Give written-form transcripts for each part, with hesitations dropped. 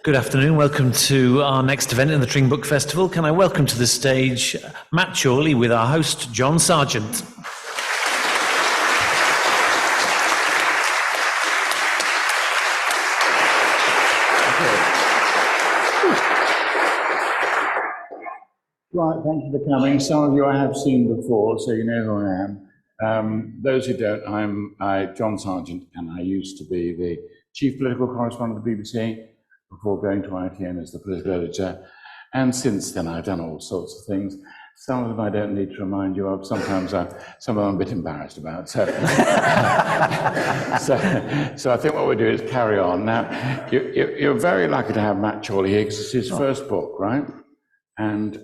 Good afternoon, welcome to our next event in the Tring Book Festival. Can I welcome to the stage Matt Chorley with our host John Sargent. Right, thank you for coming. Some of you I have seen before, so you know who I am. Those who don't, I'm John Sargent, and I used to be the Chief Political Correspondent of the BBC before going to ITN as the political editor. And since then, I've done all sorts of things. Some of them I don't need to remind you of. Sometimes some of them I'm a bit embarrassed about. So, so I think what we'll do is carry on. Now, you're very lucky to have Matt Chorley here because it's his first book, right? And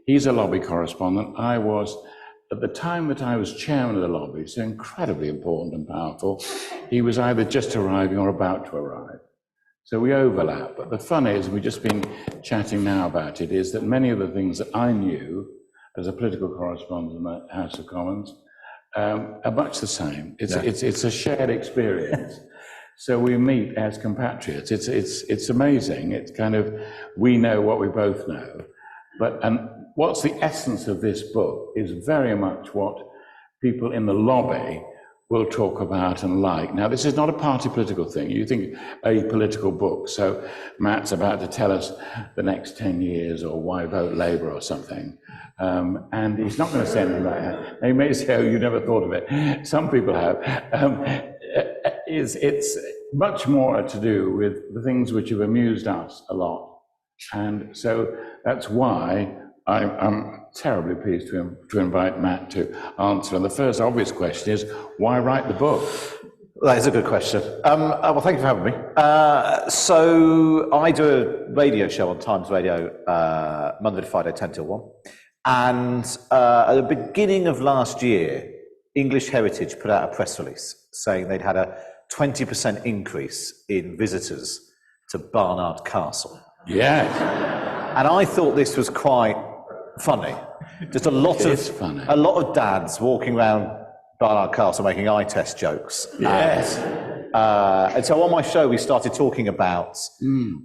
he's a lobby correspondent. I was, at the time that I was chairman of the lobby, so incredibly important and powerful, he was either just arriving or about to arrive. So we overlap. But the fun is, we've just been chatting now about it, is that many of the things that I knew as a political correspondent in the House of Commons are much the same. It's a shared experience. So we meet as compatriots. It's amazing. It's kind of, we know what we both know. And what's the essence of this book is very much what people in the lobby will talk about and like. Now, this is not a party political thing. You think a political book, so Matt's about to tell us the next 10 years or why vote Labour or something. And he's not going to say anything like that. They may say, oh, you never thought of it. Some people have. It's much more to do with the things which have amused us a lot. And so that's why I'm terribly pleased to invite Matt to answer. And the first obvious question is, why write the book? That is a good question. Well, thank you for having me. So I do a radio show on Times Radio, Monday to Friday, 10 till 1. And at the beginning of last year, English Heritage put out a press release saying they'd had a 20% increase in visitors to Barnard Castle. Yes. And I thought this was quite funny. Just a lot of dads walking around Barnard Castle making eye test jokes. Yes. And so on my show, we started talking about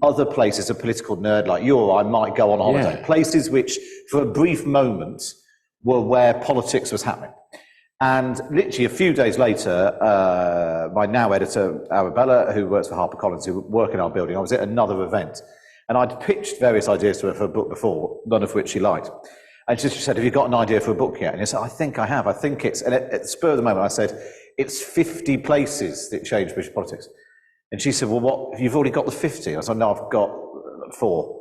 other places a political nerd like you or I might go on holiday. Yeah. Places which, for a brief moment, were where politics was happening. And literally a few days later, my now editor, Arabella, who works for HarperCollins, who work in our building, I was at another event. And I'd pitched various ideas to her for a book before, none of which she liked. And she said, have you got an idea for a book yet? And I said, I think I have. I think it's, and at the spur of the moment, I said, it's 50 places that change British politics. And she said, well, what, you've already got the 50? I said, no, I've got 4.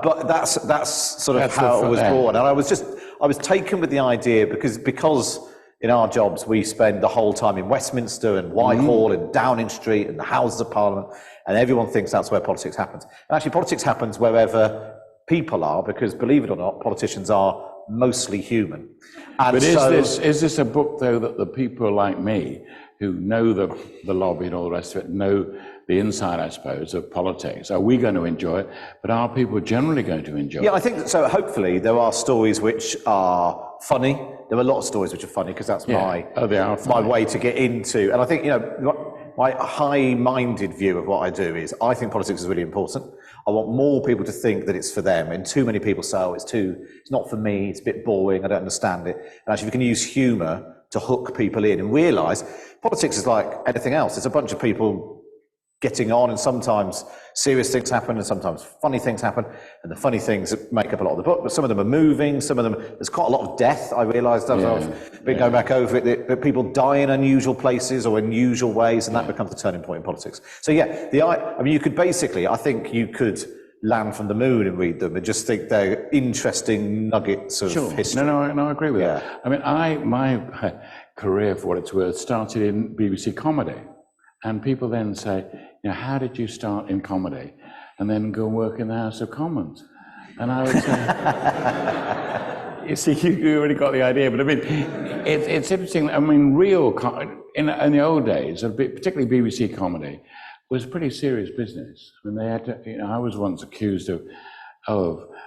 But that's sort of how it was born. And I was taken with the idea because in our jobs, we spend the whole time in Westminster and Whitehall and Downing Street and the Houses of Parliament, and everyone thinks that's where politics happens. And actually, politics happens wherever people are, because believe it or not, politicians are mostly human. And but is this a book, though, that the people like me, who know the lobby and all the rest of it, know the inside, I suppose, of politics? Are we going to enjoy it? But are people generally going to enjoy it? Yeah, I think so. Hopefully, there are stories which are funny. There are a lot of stories which are funny because that's my way to get into. And I think, my high-minded view of what I do is I think politics is really important. I want more people to think that it's for them. And too many people say, oh, it's not for me, it's a bit boring, I don't understand it. And actually, if you can use humour to hook people in and realise politics is like anything else. It's a bunch of people getting on, and sometimes serious things happen and sometimes funny things happen, and the funny things make up a lot of the book, but some of them are moving, some of them, there's quite a lot of death. I realised as I've been going back over it, that people die in unusual places or unusual ways, and that becomes the turning point in politics. So you could basically, I think you could land from the moon and read them and just think they're interesting nuggets of history. No, I agree with that. I mean, my career, for what it's worth, started in BBC comedy. And people then say, how did you start in comedy and then go and work in the House of Commons? And I would say, you see, you already got the idea. But I mean, it's interesting. I mean, in the old days, particularly BBC comedy, was pretty serious business. I mean, they had to, I was once accused of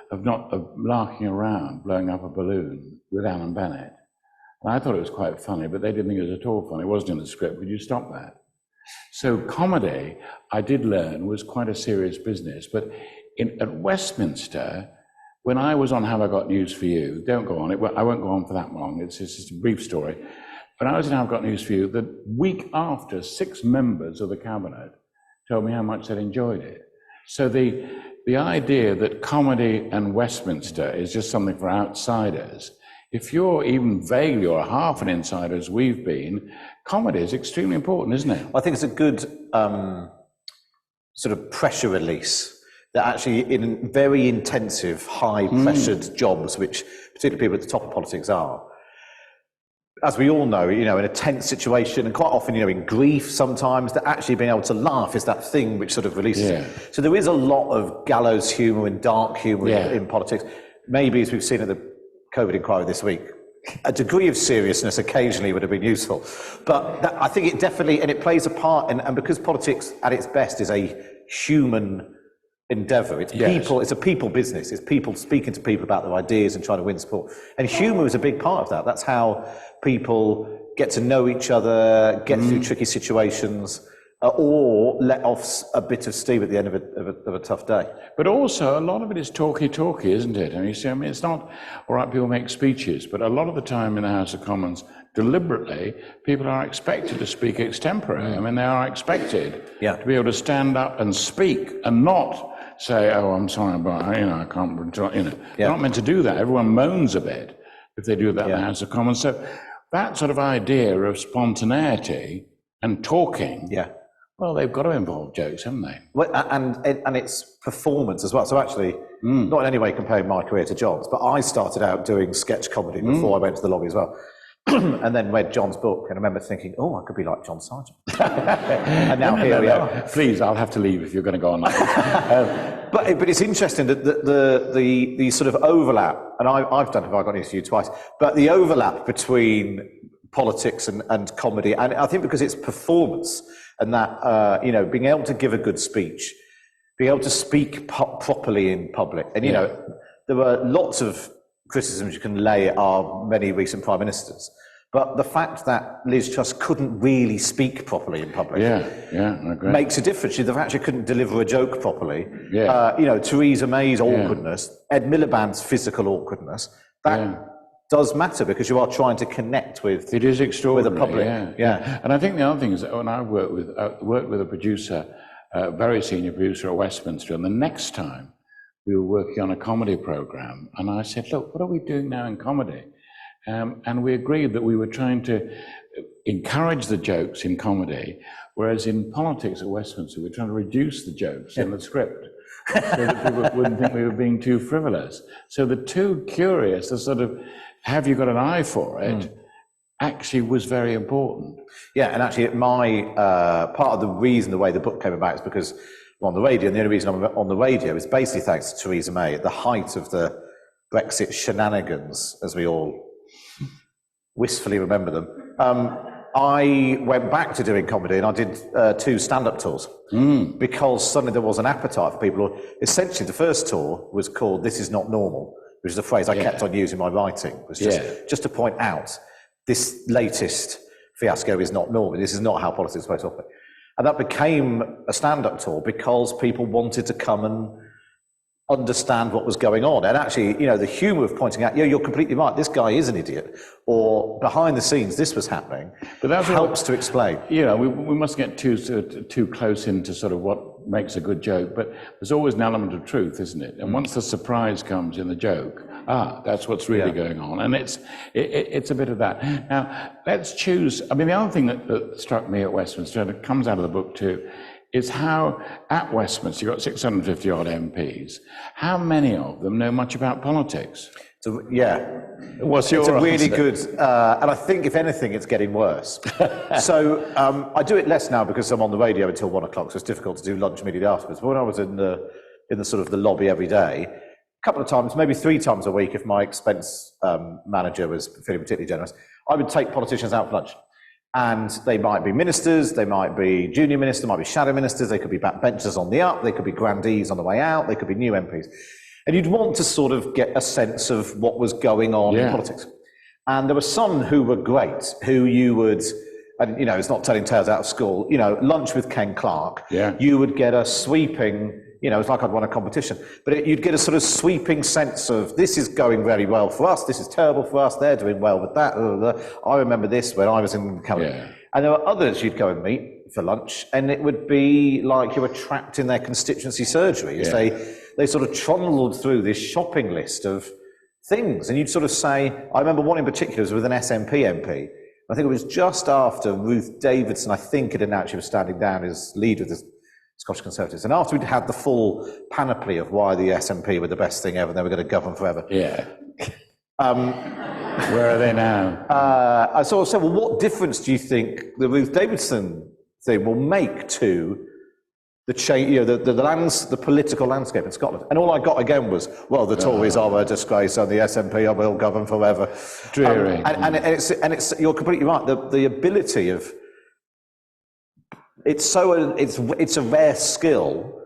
larking around, blowing up a balloon with Alan Bennett. And I thought it was quite funny, but they didn't think it was at all funny. It wasn't in the script. Would you stop that? So comedy, I did learn, was quite a serious business. But at Westminster, when I was on Have I Got News For You, don't go on it, I won't go on for that long, it's just a brief story. When I was in Have I Got News For You, the week after, 6 members of the cabinet told me how much they'd enjoyed it. So the idea that comedy and Westminster is just something for outsiders, if you're even vaguely or half an insider as we've been, comedy is extremely important, isn't it? I think it's a good sort of pressure release that actually in very intensive, high-pressured jobs, which particularly people at the top of politics are, as we all know, in a tense situation, and quite often, in grief sometimes, that actually being able to laugh is that thing which sort of releases it. So there is a lot of gallows humour and dark humour in politics. Maybe, as we've seen at the COVID inquiry this week, a degree of seriousness occasionally would have been useful. But I think it definitely, and it plays a part, and because politics at its best is a human endeavour. It's people. It's a people business. It's people speaking to people about their ideas and trying to win support. And humour is a big part of that. That's how people get to know each other, get through tricky situations, or let off a bit of steam at the end of a tough day. But also, a lot of it is talky, isn't it? And you see, it's not all right. People make speeches, but a lot of the time in the House of Commons, deliberately, people are expected to speak extempore. I mean, they are expected to be able to stand up and speak and not say, "Oh, I'm sorry, but I can't." They're not meant to do that. Everyone moans a bit if they do that in the House of Commons. So that sort of idea of spontaneity and talking, well, they've got to involve jokes, haven't they? Well, and it's performance as well. So actually, not in any way comparing my career to John's, but I started out doing sketch comedy before I went to the lobby as well. And then read John's book and I remember thinking, oh, I could be like John Sargent. And now here we are. Please, I'll have to leave if you're going to go on like this. But it's interesting that the sort of overlap, and I've done Have I Got News For You twice, but the overlap between politics and comedy, and I think because it's performance and that, being able to give a good speech, being able to speak properly in public. And, there were lots of criticisms you can lay at our many recent prime ministers. But the fact that Liz Truss couldn't really speak properly in public I agree. makes a difference. The fact she couldn't deliver a joke properly, Theresa May's awkwardness, Ed Miliband's physical awkwardness, that does matter because you are trying to connect with it is extraordinary, with the public. And I think the other thing is that when I worked with a producer, a very senior producer at Westminster, and the next time we were working on a comedy program, and I said, look, what are we doing now in comedy? And we agreed that we were trying to encourage the jokes in comedy, whereas in politics at Westminster, we're trying to reduce the jokes in the script so that people wouldn't think we were being too frivolous. So the two curious, the sort of, have you got an eye for it, actually was very important. Yeah, and actually part of the reason the way the book came about is because I'm on the radio, and the only reason I'm on the radio is basically thanks to Theresa May at the height of the Brexit shenanigans, as we all wistfully remember them. I went back to doing comedy and I did 2 stand-up tours because suddenly there was an appetite for people. Essentially, the first tour was called This Is Not Normal, which is a phrase I kept on using in my writing. It was just to point out this latest fiasco is not normal. This is not how politics is supposed to operate. And that became a stand-up tour because people wanted to come and understand what was going on. And actually, the humour of pointing out, you're completely right, this guy is an idiot, or behind the scenes, this was happening, but that helps to explain. We must get too close into sort of what makes a good joke, but there's always an element of truth, isn't it? And once the surprise comes in the joke, that's what's really going on. And it's a bit of that. Now, let's choose, the other thing that struck me at Westminster, and it comes out of the book too, is how at Westminster, you've got 650 odd MPs, how many of them know much about politics? So, What's your It's a really answer? good, and I think if anything, it's getting worse. So I do it less now because I'm on the radio until 1 o'clock, so it's difficult to do lunch immediately afterwards. But when I was in the sort of the lobby every day, a couple of times, maybe 3 times a week, if my expense manager was feeling particularly generous, I would take politicians out for lunch. And they might be ministers, they might be junior ministers, might be shadow ministers, they could be backbenchers on the up, they could be grandees on the way out, they could be new MPs. And you'd want to sort of get a sense of what was going on in politics. And there were some who were great, who you would and, you know, it's not telling tales out of school, you know, lunch with Ken Clark, you would get a sweeping, you know, it's like I'd won a competition, but you'd get a sort of sweeping sense of, this is going very well for us, this is terrible for us, they're doing well with that. I remember this when I was in Canada. And there were others you'd go and meet for lunch, and it would be like you were trapped in their constituency surgery as they sort of trundled through this shopping list of things. And you'd sort of say, I remember one in particular was with an SNP MP. I think it was just after Ruth Davidson, I think, had announced she was standing down as leader of the Scottish Conservatives. And after we'd had the full panoply of why the SNP were the best thing ever and they were going to govern forever. Where are they now? I sort of said, well, what difference do you think the Ruth Davidson thing will make to the change, you know, the political landscape in Scotland? And all I got again was, well, the Tories are a disgrace and the SNP will govern forever. Dreary. And it's you're completely right. The ability of it's a rare skill,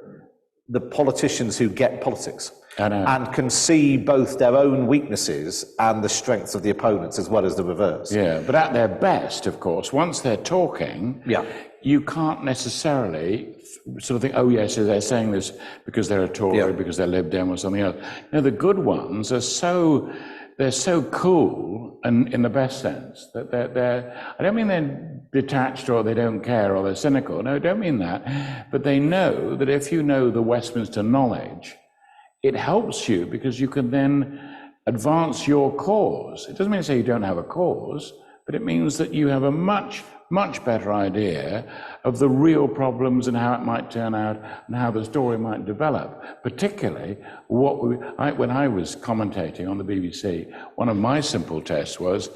the politicians who get politics. And can see both their own weaknesses and the strengths of the opponents as well as the reverse. But at their best, of course, once they're talking, you can't necessarily sort of think, oh yes, they're saying this because they're a Tory, because they're Lib Dem or something else. No, the good ones are they're so cool, and in the best sense, that they're I don't mean they're detached or they don't care or they're cynical. No, I don't mean that. But they know that if you know the Westminster knowledge, it helps you because you can then advance your cause. It doesn't mean to say you don't have a cause, but it means that you have a much, much better idea of the real problems and how it might turn out and how the story might develop. Particularly, when I was commentating on the BBC, one of my simple tests was,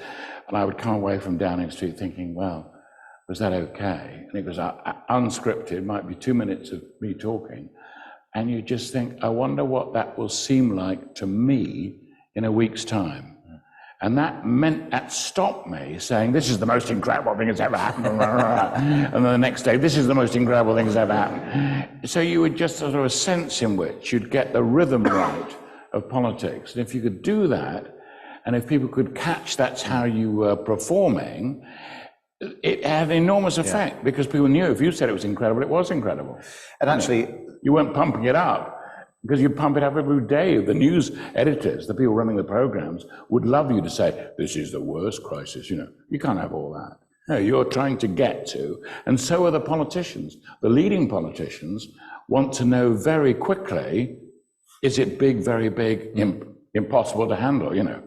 and I would come away from Downing Street thinking, well, was that okay? And it was unscripted, might be 2 minutes of me talking. And you just think, I wonder what that will seem like to me in a week's time. And that stopped me saying, this is the most incredible thing that's ever happened. And then the next day, this is the most incredible thing that's ever happened. So you would just sort of a sense in which you'd get the rhythm right of politics. And if you could do that, and if people could catch that's how you were performing, it had an enormous effect because people knew if you said it was incredible, it was incredible. And actually, you weren't pumping it up because you pump it up every day. The news editors, the people running the programs, would love you to say, this is the worst crisis. You know, you can't have all that. No, you're trying to get to, and so are the politicians. The leading politicians want to know very quickly, is it big, very big, impossible to handle, you know?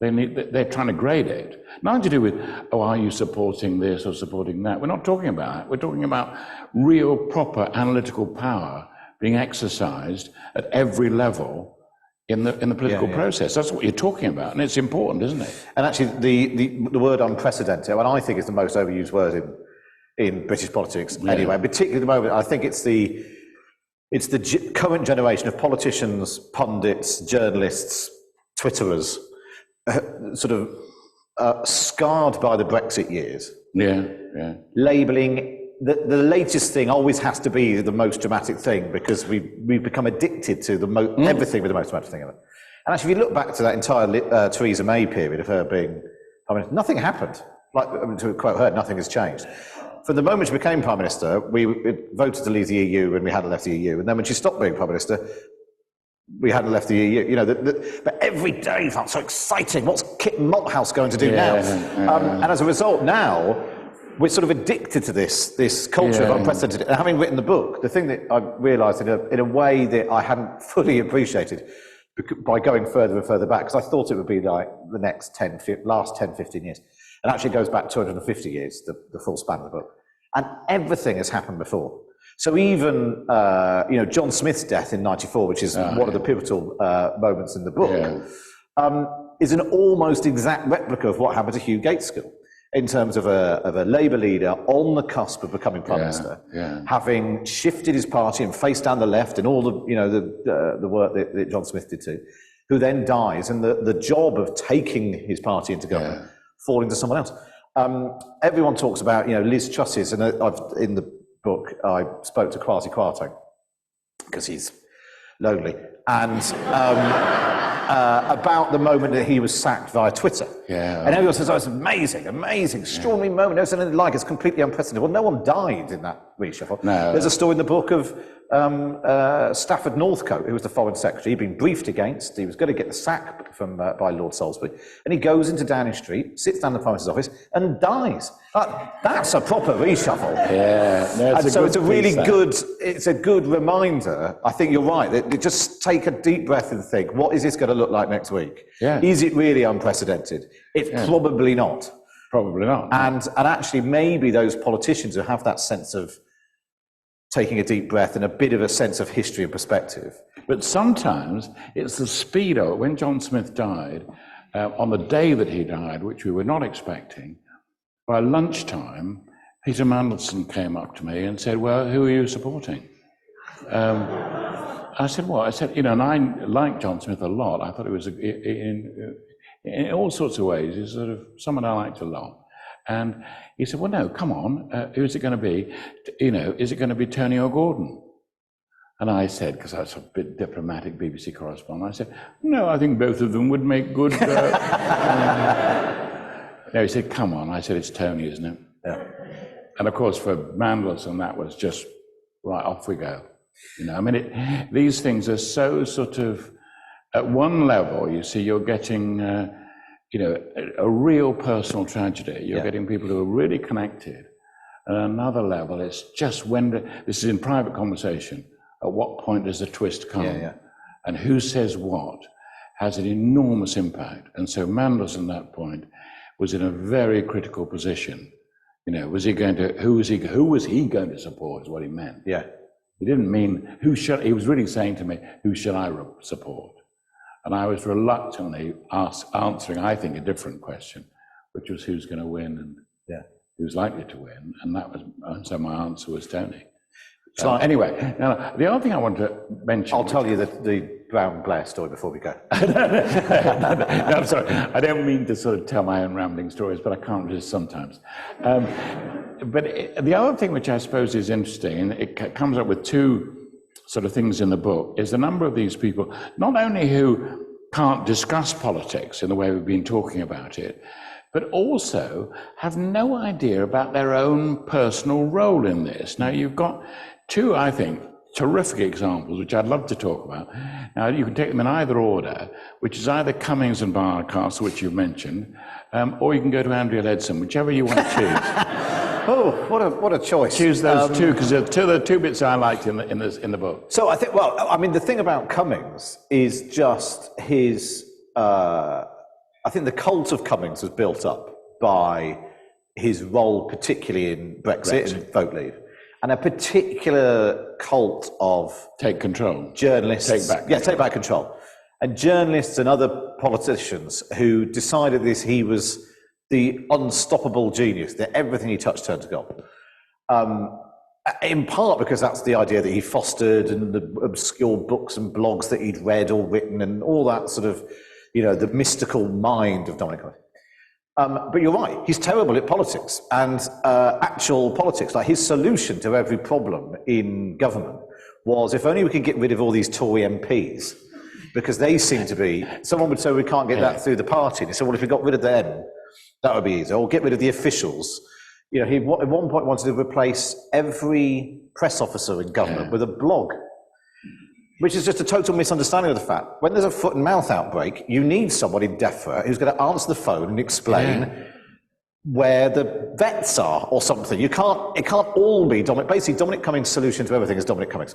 They're trying to grade it. Nothing to do with, oh, are you supporting this or supporting that? We're not talking about that. We're talking about real, proper analytical power being exercised at every level in the political process. That's what you're talking about, and it's important, isn't it? And actually, the word unprecedented, and I think is the most overused word in British politics anyway, particularly at the moment. I think it's the current generation of politicians, pundits, journalists, Twitterers, sort of scarred by the Brexit years. Labelling the latest thing always has to be the most dramatic thing because we've become addicted to everything with the most dramatic thing ever. And actually, if you look back to that entire Theresa May period of her being Prime Minister, nothing happened. Like, to quote her, nothing has changed. From the moment she became Prime Minister, we voted to leave the EU and we hadn't left the EU. And then when she stopped being Prime Minister, we hadn't left the EU, you know, but every day felt so exciting. What's Kit Malthouse going to do now? And as a result, now we're sort of addicted to this culture of unprecedented. And having written the book, the thing that I realised in a way that I hadn't fully appreciated by going further and further back, because I thought it would be like the last 10, 15 years. And actually it goes back 250 years, the full span of the book. And everything has happened before. So even, you know, John Smith's death in '94, which is one of the pivotal moments in the book, is an almost exact replica of what happened to Hugh Gaitskell in terms of a Labour leader on the cusp of becoming Prime Minister, having shifted his party and faced down the left and all the, you know, the work that John Smith did too, who then dies, and the job of taking his party into government falling to someone else. Everyone talks about, you know, Liz Truss's, and in the book, I spoke to Kwasi Kwarteng because he's lonely, and about the moment that he was sacked via Twitter. Yeah. And everyone says, oh, it's amazing, extraordinary moment, there's anything like it's completely unprecedented. Well, no one died in that reshuffle. No. There's a story in the book of Stafford Northcote, who was the Foreign Secretary. He'd been briefed against, he was going to get the sack from by Lord Salisbury, and he goes into Downing Street, sits down in the Prime Minister's office, and dies. That's a proper reshuffle. Yeah. No, and so it's a really good reminder. I think you're right, that you just take a deep breath and think, what is this going to look like next week? Yeah. Is it really unprecedented? It's probably not. Probably not. And actually, maybe those politicians who have that sense of taking a deep breath and a bit of a sense of history and perspective. But sometimes it's the speed of it. When John Smith died, on the day that he died, which we were not expecting, by lunchtime, Peter Mandelson came up to me and said, well, who are you supporting? I said, what? I said, and I liked John Smith a lot. I thought it was, in all sorts of ways, he's sort of someone I liked a lot. And he said, well, no, come on, who's it going to be? Is it going to be Tony or Gordon? And I said, because I was a bit diplomatic BBC correspondent, I said, no, I think both of them would make good... No, he said, come on. I said, it's Tony, isn't it? Yeah. And of course, for Mandelson, that was just, right, off we go. These things are so sort of, at one level, you see, you're getting, a real personal tragedy. You're getting people who are really connected. At another level, it's just this is in private conversation, at what point does the twist come? And who says what has an enormous impact. And so Mandelson at that point was in a very critical position. Was he going to, who was he going to support is what he meant. Yeah. He didn't mean, he was really saying to me, who should I support? And I was reluctantly answering, I think, a different question, which was who's going to win and who's likely to win. And so my answer was Tony. So anyway, now, the other thing I want to mention... I'll tell you the Brown Blair story before we go. No, I'm sorry. I don't mean to sort of tell my own rambling stories, but I can't resist sometimes. But the other thing which I suppose is interesting, and it comes up with two sort of things in the book, is the number of these people, not only who can't discuss politics in the way we've been talking about it, but also have no idea about their own personal role in this. Now, you've got two, I think, terrific examples, which I'd love to talk about. Now, you can take them in either order, which is either Cummings and Barnard-Castle, which you've mentioned, or you can go to Andrea Leadsom, whichever you want to choose. Oh, what a choice. Choose those two, because they're the two bits I liked in the book. So I think, the thing about Cummings is just his, I think the cult of Cummings was built up by his role, particularly in Brexit and vote leave. And a particular cult of... Take control. Journalists. Take back control. And journalists and other politicians who decided he was the unstoppable genius, that everything he touched turned to gold. In part because that's the idea that he fostered and the obscure books and blogs that he'd read or written and all that sort of, the mystical mind of Dominic Cummings. But you're right, he's terrible at politics and actual politics. Like his solution to every problem in government was, if only we could get rid of all these Tory MPs, because they seem to be, someone would say we can't get that through the party. And he said, well, if we got rid of them, that would be easy. Or get rid of the officials. He at one point wanted to replace every press officer in government with a blog, which is just a total misunderstanding of the fact. When there's a foot and mouth outbreak, you need somebody in DEFRA who's going to answer the phone and explain where the vets are or something. It can't all be Dominic. Basically, Dominic Cummings' solution to everything is Dominic Cummings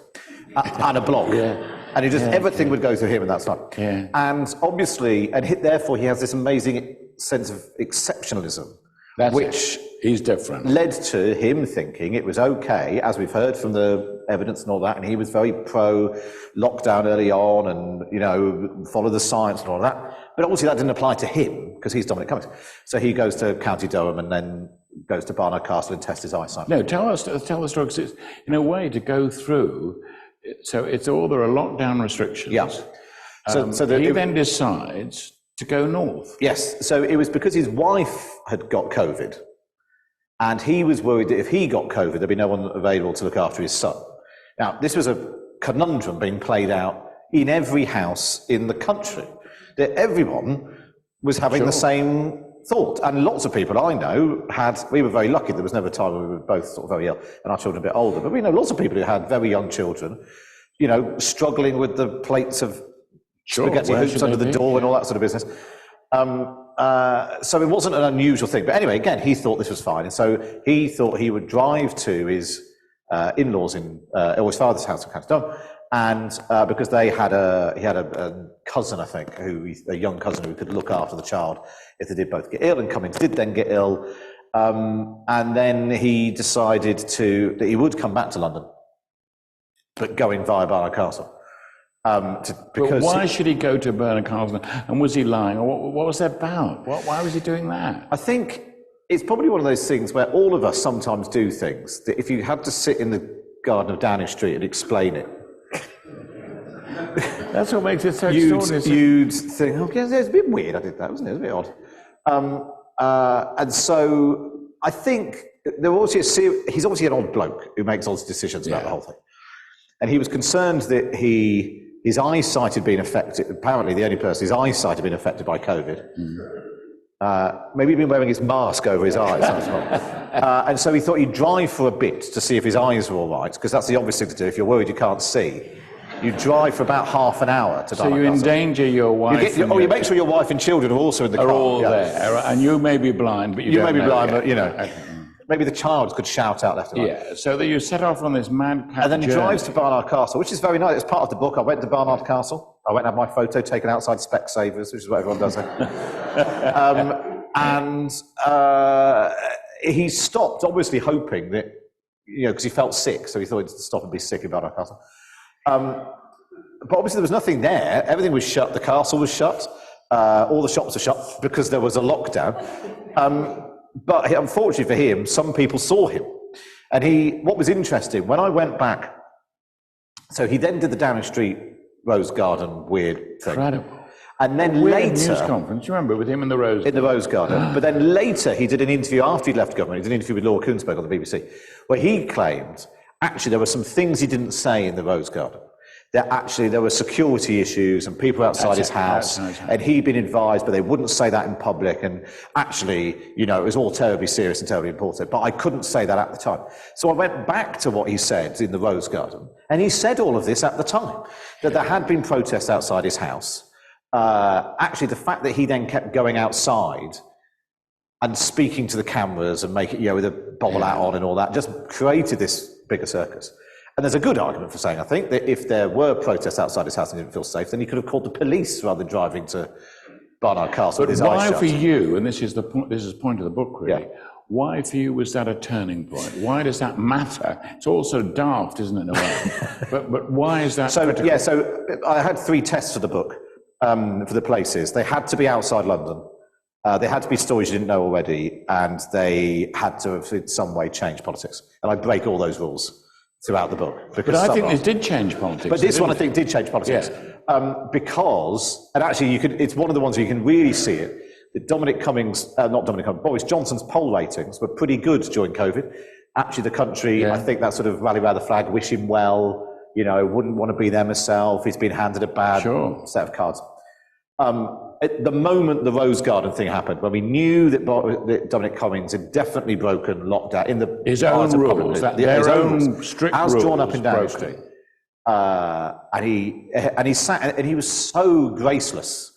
and a blog. And everything would go through him, and that's not. And obviously, therefore he has this amazing sense of exceptionalism, which he's different. Led to him thinking it was okay, as we've heard from the evidence and all that, and he was very pro-lockdown early on and, follow the science and all that. But obviously that didn't apply to him, because he's Dominic Cummings. So he goes to County Durham and then goes to Barnard-Castle and tests his eyesight. No, tell the story, because it's, in a way, to go through, so there are lockdown restrictions. Yeah. He then decides to go north. Yes, so it was because his wife had got COVID, and he was worried that if he got COVID, there'd be no one available to look after his son. Now, this was a conundrum being played out in every house in the country, that everyone was having the same thought. And lots of people I know we were very lucky. There was never a time when we were both sort of very ill and our children a bit older. But we know lots of people who had very young children, you know, struggling with the plates of spaghetti hoops under the door and all that sort of business. So it wasn't an unusual thing. But anyway, again, he thought this was fine. And so he thought he would drive to his in-laws or his father's house in County Durham. And because he had a cousin, I think, a young cousin who could look after the child if they did both get ill, and Cummings did then get ill. And then he decided that he would come back to London, but going via Barnard Castle. But why should he go to Barnard Castle? And was he lying? Or what was that about? Why was he doing that? I think it's probably one of those things where all of us sometimes do things that if you had to sit in the garden of Downing Street and explain it, that's what makes it so extraordinary. You'd think, oh, yeah, it's a bit weird I did that, wasn't it? It was a bit odd. And so I think he's obviously an odd bloke who makes odd decisions about the whole thing. And he was concerned that his eyesight had been affected. Apparently, the only person, his eyesight had been affected by COVID. Maybe he'd been wearing his mask over his eyes. And so he thought he'd drive for a bit to see if his eyes were all right, because that's the obvious thing to do if you're worried you can't see. You drive for about half an hour to Barnard Castle. So you endanger your wife. You make sure your wife and children are also in the car. Are all there, and you may be blind, but you don't may be know blind, yet. but you know. Maybe the child could shout out left and right. Yeah, so that you set off on this madcap And then he journey. drives to Barnard Castle, which is very nice. It's part of the book. I went to Barnard Castle. I went and had my photo taken outside Specsavers, which is what everyone does there. He stopped, obviously hoping that, you know, because he felt sick, so he thought he'd stop and be sick in Barnard Castle. But obviously there was nothing there. Everything was shut. The castle was shut. All the shops were shut because there was a lockdown. But unfortunately for him, some people saw him. And what was interesting, when I went back, so he then did the Downing Street Rose Garden weird thing. Incredible. And then Weird later... news conference, you remember, with him in the Rose Garden? In the Rose Garden. But then later he did an interview after he'd left government. He did an interview with Laura Kuenssberg on the BBC, where he claimed, actually, there were some things he didn't say in the Rose Garden. There were security issues and people outside his house, and he'd been advised, but they wouldn't say that in public. And actually, you know, it was all terribly serious and terribly important, but I couldn't say that at the time. So I went back to what he said in the Rose Garden, and he said all of this at the time, that there had been protests outside his house. Actually, the fact that he then kept going outside and speaking to the cameras and making, you know, with a bobble hat on and all that, just created this bigger circus. And there's a good argument for saying, I think, that if there were protests outside his house and he didn't feel safe, then he could have called the police rather than driving to Barnard Castle with his eyes shut. Why for you, and this is the point of the book, really, why for you was that a turning point? Why does that matter? It's also daft, isn't it, in a way? but why is that critical? Yeah, so I had 3 tests for the book, for the places. They had to be outside London. They had to be stories you didn't know already, and they had to have in some way change politics. And I break all those rules throughout the book. But I think this did change politics. But this one, I think, did change politics. Yeah. Because, and actually, it's one of the ones where you can really see it, that Boris Johnson's poll ratings were pretty good during COVID. Actually, the country, I think that sort of rally around the flag, wish him well, you know, wouldn't want to be there myself, he's been handed a bad set of cards. At the moment the Rose Garden thing happened, when we knew that Dominic Cummings had definitely broken lockdown in his own rules, their own strict rules, as drawn up in Downing Street, and he sat and he was so graceless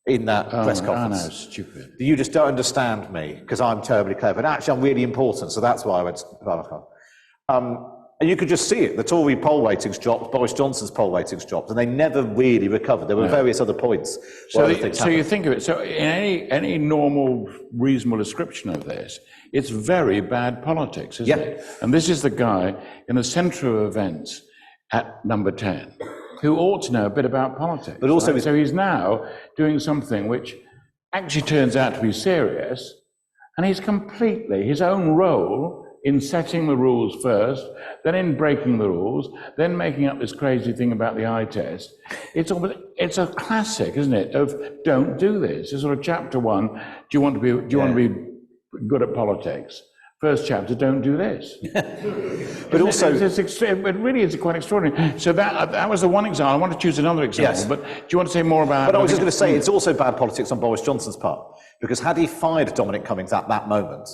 in that press conference. I know, stupid. You just don't understand me because I'm terribly clever, and actually I'm really important, so that's why I went to Barnard. And you could just see it. The Tory poll ratings dropped, Boris Johnson's poll ratings dropped, and they never really recovered. There were various other points. So you think of it, so in any normal, reasonable description of this, it's very bad politics, isn't it? And this is the guy in the centre of events at number 10, who ought to know a bit about politics. But also, so he's now doing something which actually turns out to be serious, and he's completely his own role in setting the rules first, then in breaking the rules, then making up this crazy thing about the eye test. It's a classic, isn't it, of don't do this. It's sort of chapter 1, do you want to be good at politics? first chapter, don't do this. But also, it really is quite extraordinary. So that was the one example. I want to choose another example, Yes. but do you want to say more about... But I was just going to say, it's also bad politics on Boris Johnson's part, because had he fired Dominic Cummings at that moment,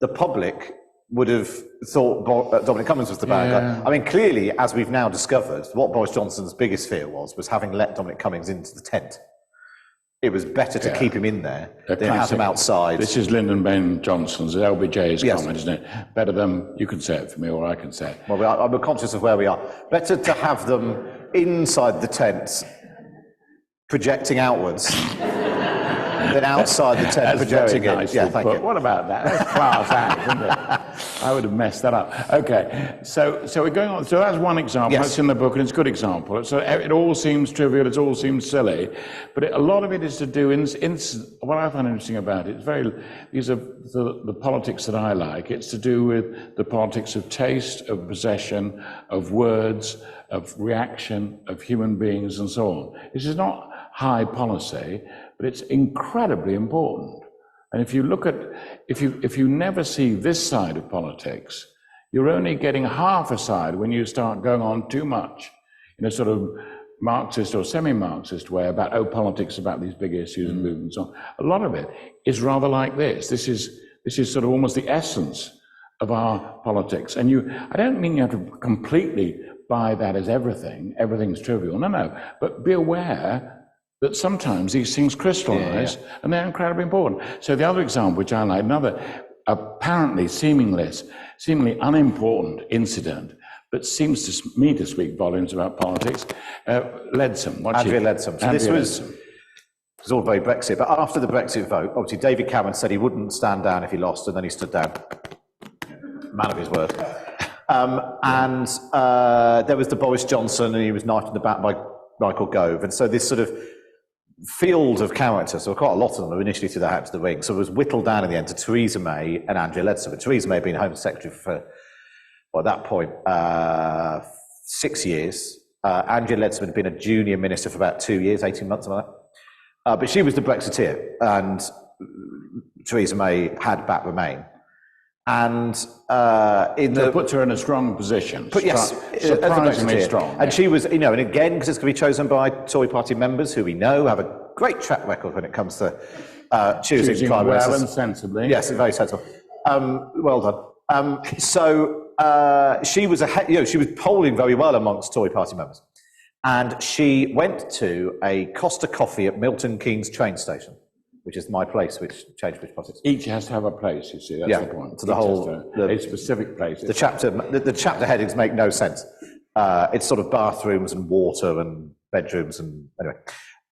the public would have thought Dominic Cummings was the bad guy. I mean, clearly, as we've now discovered, what Boris Johnson's biggest fear was having let Dominic Cummings into the tent. It was better to keep him in there than have him outside. This is Lyndon Ben Johnson's, LBJ's comment, isn't it? Better than, you can say it for me, or I can say it. Well, I'm conscious of where we are. Better to have them inside the tent, projecting outwards, than outside the tent, projecting it. Yeah, thank you. What about that? That's class act, isn't it? I would have messed that up. Okay, so we're going on. So that's one example. Yes. That's in the book, and it's a good example. So it all seems trivial. It all seems silly, but a lot of it is to do. What I find interesting about it is these are the politics that I like. It's to do with the politics of taste, of possession, of words, of reaction, of human beings, and so on. This is not high policy, but it's incredibly important. And if you look at, if you never see this side of politics, you're only getting half a side when you start going on too much in a sort of Marxist or semi-Marxist way about, politics about these big issues and movements on. A lot of it is rather like this. This is sort of almost the essence of our politics. And I don't mean you have to completely buy that as everything's trivial. No, but be aware that sometimes these things crystallize and they're incredibly important. So the other example, which I like, another apparently seemingly unimportant incident, but seems to me to speak volumes about politics, Leadsom. Andrea Leadsom. So this was all very Brexit, but after the Brexit vote, obviously David Cameron said he wouldn't stand down if he lost, and then he stood down. Man of his word. And there was the Boris Johnson, and he was knifed in the back by Michael Gove, and so this sort of field of characters, so quite a lot of them, who initially threw their hat to the ring, so it was whittled down in the end to Theresa May and Andrea Leadsom. But Theresa May had been Home Secretary for, well, at that point, 6 years. Andrea Leadsom had been a junior minister for about 2 years, 18 months, something like that. But she was the Brexiteer, and Theresa May had backed Remain. And puts her in a strong position. Surprisingly strong. And she was, and again, because it's going to be chosen by Tory party members who we know have a great track record when it comes to choosing prime ministers. Well and sensibly. Yes, very sensible. Well done. She was she was polling very well amongst Tory party members, and she went to a Costa Coffee at Milton Keynes train station, which is my place, which changed British politics. Each has to have a place, you see, that's the point. To the whole, a specific place. The chapter headings make no sense. It's sort of bathrooms and water and bedrooms and anyway.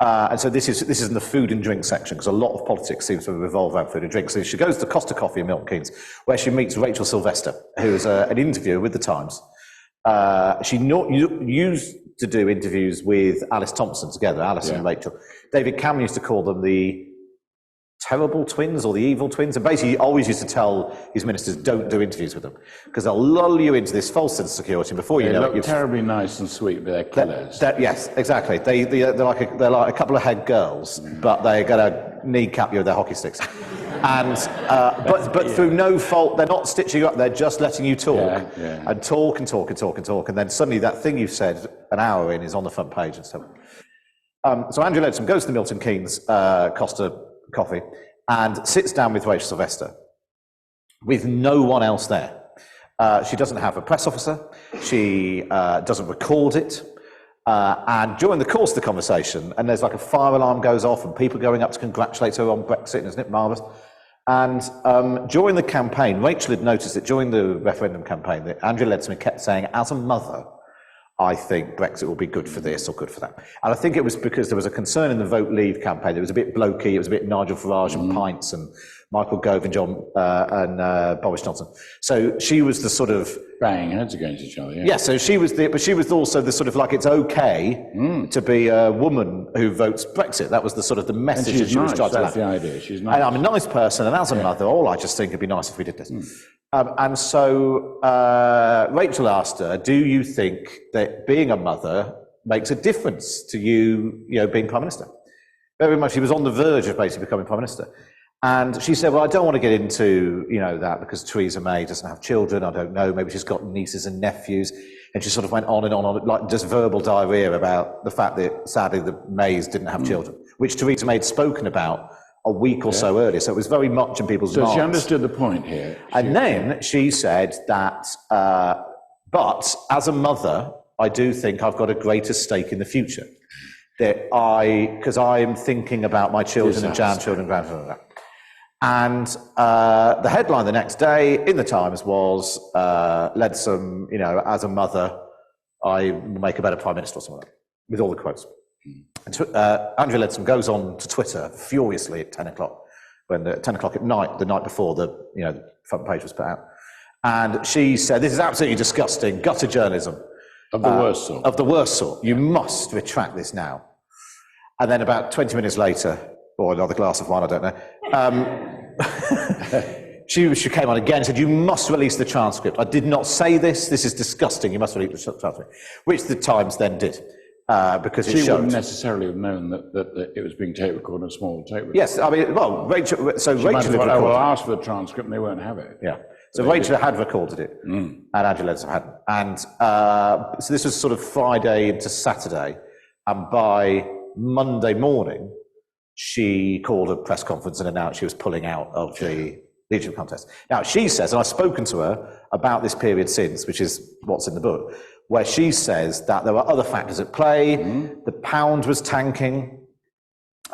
And so this is in the food and drink section, because a lot of politics seems to revolve around food and drink. So she goes to Costa Coffee in Milton Keynes, where she meets Rachel Sylvester, who is an interviewer with the Times. She used to do interviews with Alice Thompson together, Alice and Rachel. David Cameron used to call them the terrible twins or the evil twins, and basically he always used to tell his ministers, don't do interviews with them, because they'll lull you into this false sense of security, and before you know it, you're terribly nice and sweet, but they're killers. Yes, exactly. They're like a couple of head girls, but they're going to kneecap you with their hockey sticks. And but through no fault, they're not stitching you up. They're just letting you talk and talk and talk and talk and talk, and then suddenly that thing you've said an hour in is on the front page and so on. So Andrea Leadsom goes to the Milton Keynes Costa Coffee and sits down with Rachel Sylvester with no one else there. She doesn't have a press officer. She doesn't record it. And during the course of the conversation, and there's like a fire alarm goes off and people going up to congratulate her on Brexit, isn't it marvellous? And during the campaign, Rachel had noticed that during the referendum campaign, that Andrea Leadsom kept saying, as a mother, I think Brexit will be good for this or good for that. And I think it was because there was a concern in the Vote Leave campaign. It was a bit blokey. It was a bit Nigel Farage and pints and Michael Gove and Boris Johnson. So she was the sort of banging heads against each other. Yeah. So she was but she was also the sort of like it's okay to be a woman who votes Brexit. That was the sort of the message that she was trying to That's the idea. She's nice. And I'm a nice person, and as a mother, all I just think it'd be nice if we did this. And so Rachel asked her, do you think that being a mother makes a difference to you being Prime Minister? Very much, she was on the verge of basically becoming Prime Minister. And she said, well, I don't want to get into, that because Theresa May doesn't have children. I don't know. Maybe she's got nieces and nephews. And she sort of went on and on, like just verbal diarrhea about the fact that, sadly, the Mays didn't have children, which Theresa May had spoken about a week or so earlier. So it was very much in people's minds. So she understood the point here. And then she said that, but as a mother, I do think I've got a greater stake in the future. Because I am thinking about my children and grandchildren, grandchildren. And the headline the next day in the Times was, Leadsom, as a mother, I will make a better Prime Minister or something like that, with all the quotes. And Andrea Leadsom goes on to Twitter furiously at 10 o'clock, at 10 o'clock at night, the night before the front page was put out. And she said, this is absolutely disgusting, gutter journalism. Of the worst sort. Of the worst sort. You must retract this now. And then about 20 minutes later, or another glass of wine, I don't know, she came on again and said, you must release the transcript. I did not say this. This is disgusting. You must release the transcript. Which the Times then did. Because she wouldn't necessarily have known that it was being tape recorded on a small tape recorder. Yes, I mean, well, Rachel had recorded. I will ask for the transcript and they won't have it. Yeah. So Rachel had recorded it, and Angela Leadsom hadn't. And so this was sort of Friday into Saturday, and by Monday morning, she called a press conference and announced she was pulling out of the leadership contest. Now, she says, and I've spoken to her about this period since, which is what's in the book, where she says that there were other factors at play. The pound was tanking.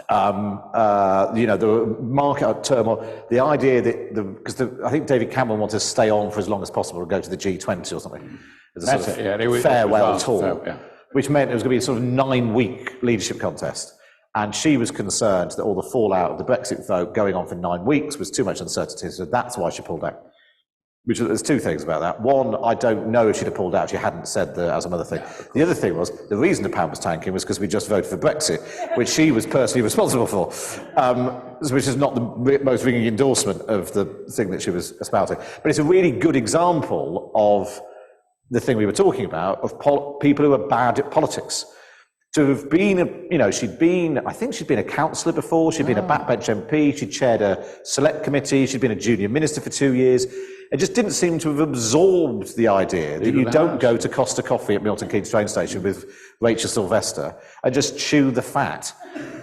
The market turmoil, the idea that because I think David Cameron wanted to stay on for as long as possible and go to the G20 or something as a sort of farewell tour, which meant it was going to be a sort of 9-week leadership contest. And she was concerned that all the fallout of the Brexit vote going on for 9 weeks was too much uncertainty, so that's why she pulled out. There's two things about that. One, I don't know if she'd have pulled out if she hadn't said the as a mother thing. The other thing was, the reason the pound was tanking was because we just voted for Brexit, which she was personally responsible for, which is not the most ringing endorsement of the thing that she was espousing. But it's a really good example of the thing we were talking about, of people who are bad at politics. To have been, I think she'd been a councillor before, she'd been a backbench MP, she'd chaired a select committee, she'd been a junior minister for 2 years. It just didn't seem to have absorbed the idea that you don't go to Costa Coffee at Milton Keynes train station with Rachel Sylvester and just chew the fat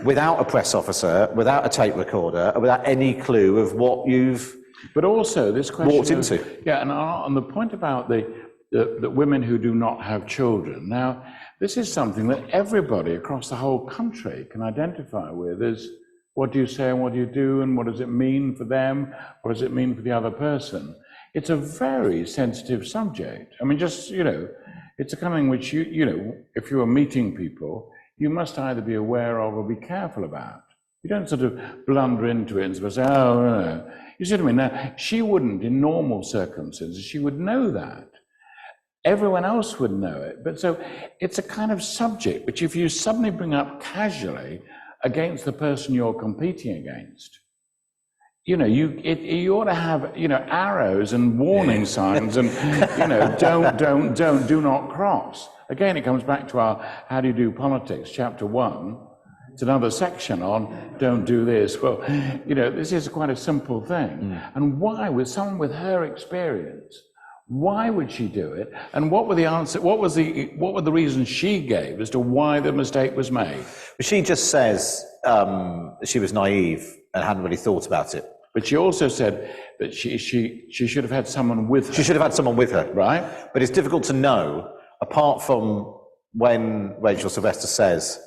without a press officer, without a tape recorder, without any clue of what you've But also this question walked into. Yeah, and on the point about the women who do not have children. Now, this is something that everybody across the whole country can identify with, is what do you say and what do you do and what does it mean for them? What does it mean for the other person? It's a very sensitive subject. I mean, just, it's a kind of thing which if you are meeting people, you must either be aware of or be careful about. You don't sort of blunder into it and sort of say, oh, no. You see what I mean? Now, she wouldn't, in normal circumstances, she would know that. Everyone else would know it. But so it's a kind of subject which if you suddenly bring up casually against the person you're competing against, you ought to have, arrows and warning signs and, do not cross. Again, it comes back to our How Do You Do Politics, Chapter 1. It's another section on don't do this. Well, this is quite a simple thing. And why, with someone with her experience, why would she do it? And what were the answer? What were the reasons she gave as to why the mistake was made? She just says she was naive and hadn't really thought about it. But she also said that she should have had someone with her. She should have had someone with her. Right. But it's difficult to know, apart from when Rachel Sylvester says,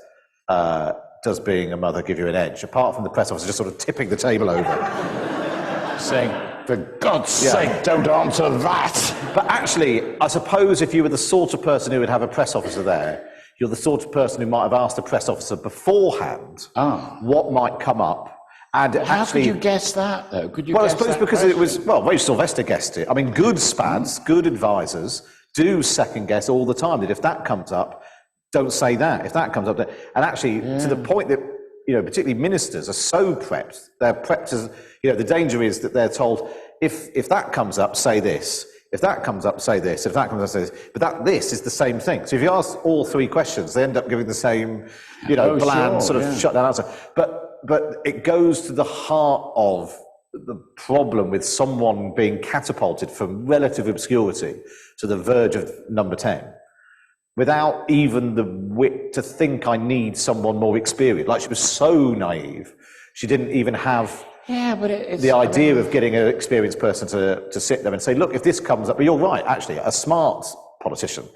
does being a mother give you an edge? Apart from the press officer just sort of tipping the table over. Saying, for God's sake, don't answer that. But actually, I suppose if you were the sort of person who would have a press officer there, you're the sort of person who might have asked the press officer beforehand what might come up. And how could you guess that, though? Could you well, guess I suppose that because question? it was, Rachel Sylvester guessed it. I mean, good SPADs, good advisors do second guess all the time that if that comes up, don't say that. If that comes up, and actually to the point that, particularly ministers are so prepped, they're prepped as, the danger is that they're told, if that comes up, say this. If that comes up, say this. If that comes up, say this. But this is the same thing. So if you ask all three questions, they end up giving the same, bland sort of shut down answer. But but it goes to the heart of the problem with someone being catapulted from relative obscurity to the verge of number 10 without even the wit to think I need someone more experienced. Like, she was so naive, she didn't even have the idea of getting an experienced person to sit there and say, look, if this comes up, but you're right, actually, a smart politician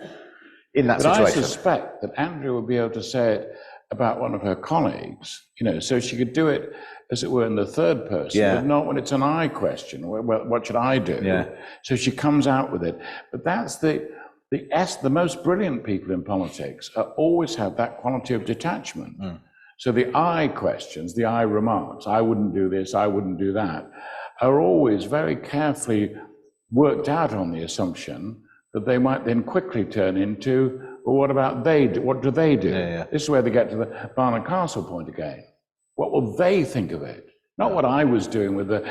in that situation. I suspect that Andrea would be able to say it about one of her colleagues, so she could do it, as it were, in the third person, but not when it's an I question. Well, what should I do? Yeah. So she comes out with it. But that's the most brilliant people in politics always have that quality of detachment. Mm. So the I questions, the I remarks, I wouldn't do this, I wouldn't do that, are always very carefully worked out on the assumption that they might then quickly turn into, well, what about they do? What do they do? This is where they get to the Barnard Castle point again. What will they think of it? Not what I was doing with the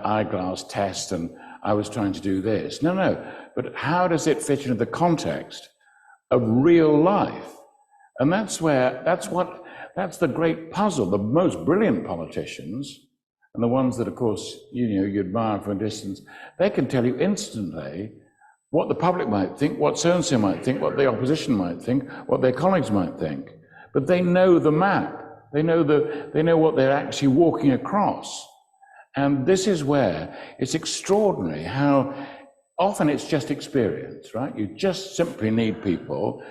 eyeglass test and I was trying to do this. No. But how does it fit into the context of real life? And that's the great puzzle. The most brilliant politicians, and the ones that, of course, you admire from a distance, they can tell you instantly what the public might think, what so-and-so might think, what the opposition might think, what their colleagues might think. But they know the map. They know what they're actually walking across. And this is where it's extraordinary how often it's just experience, right? You just simply need people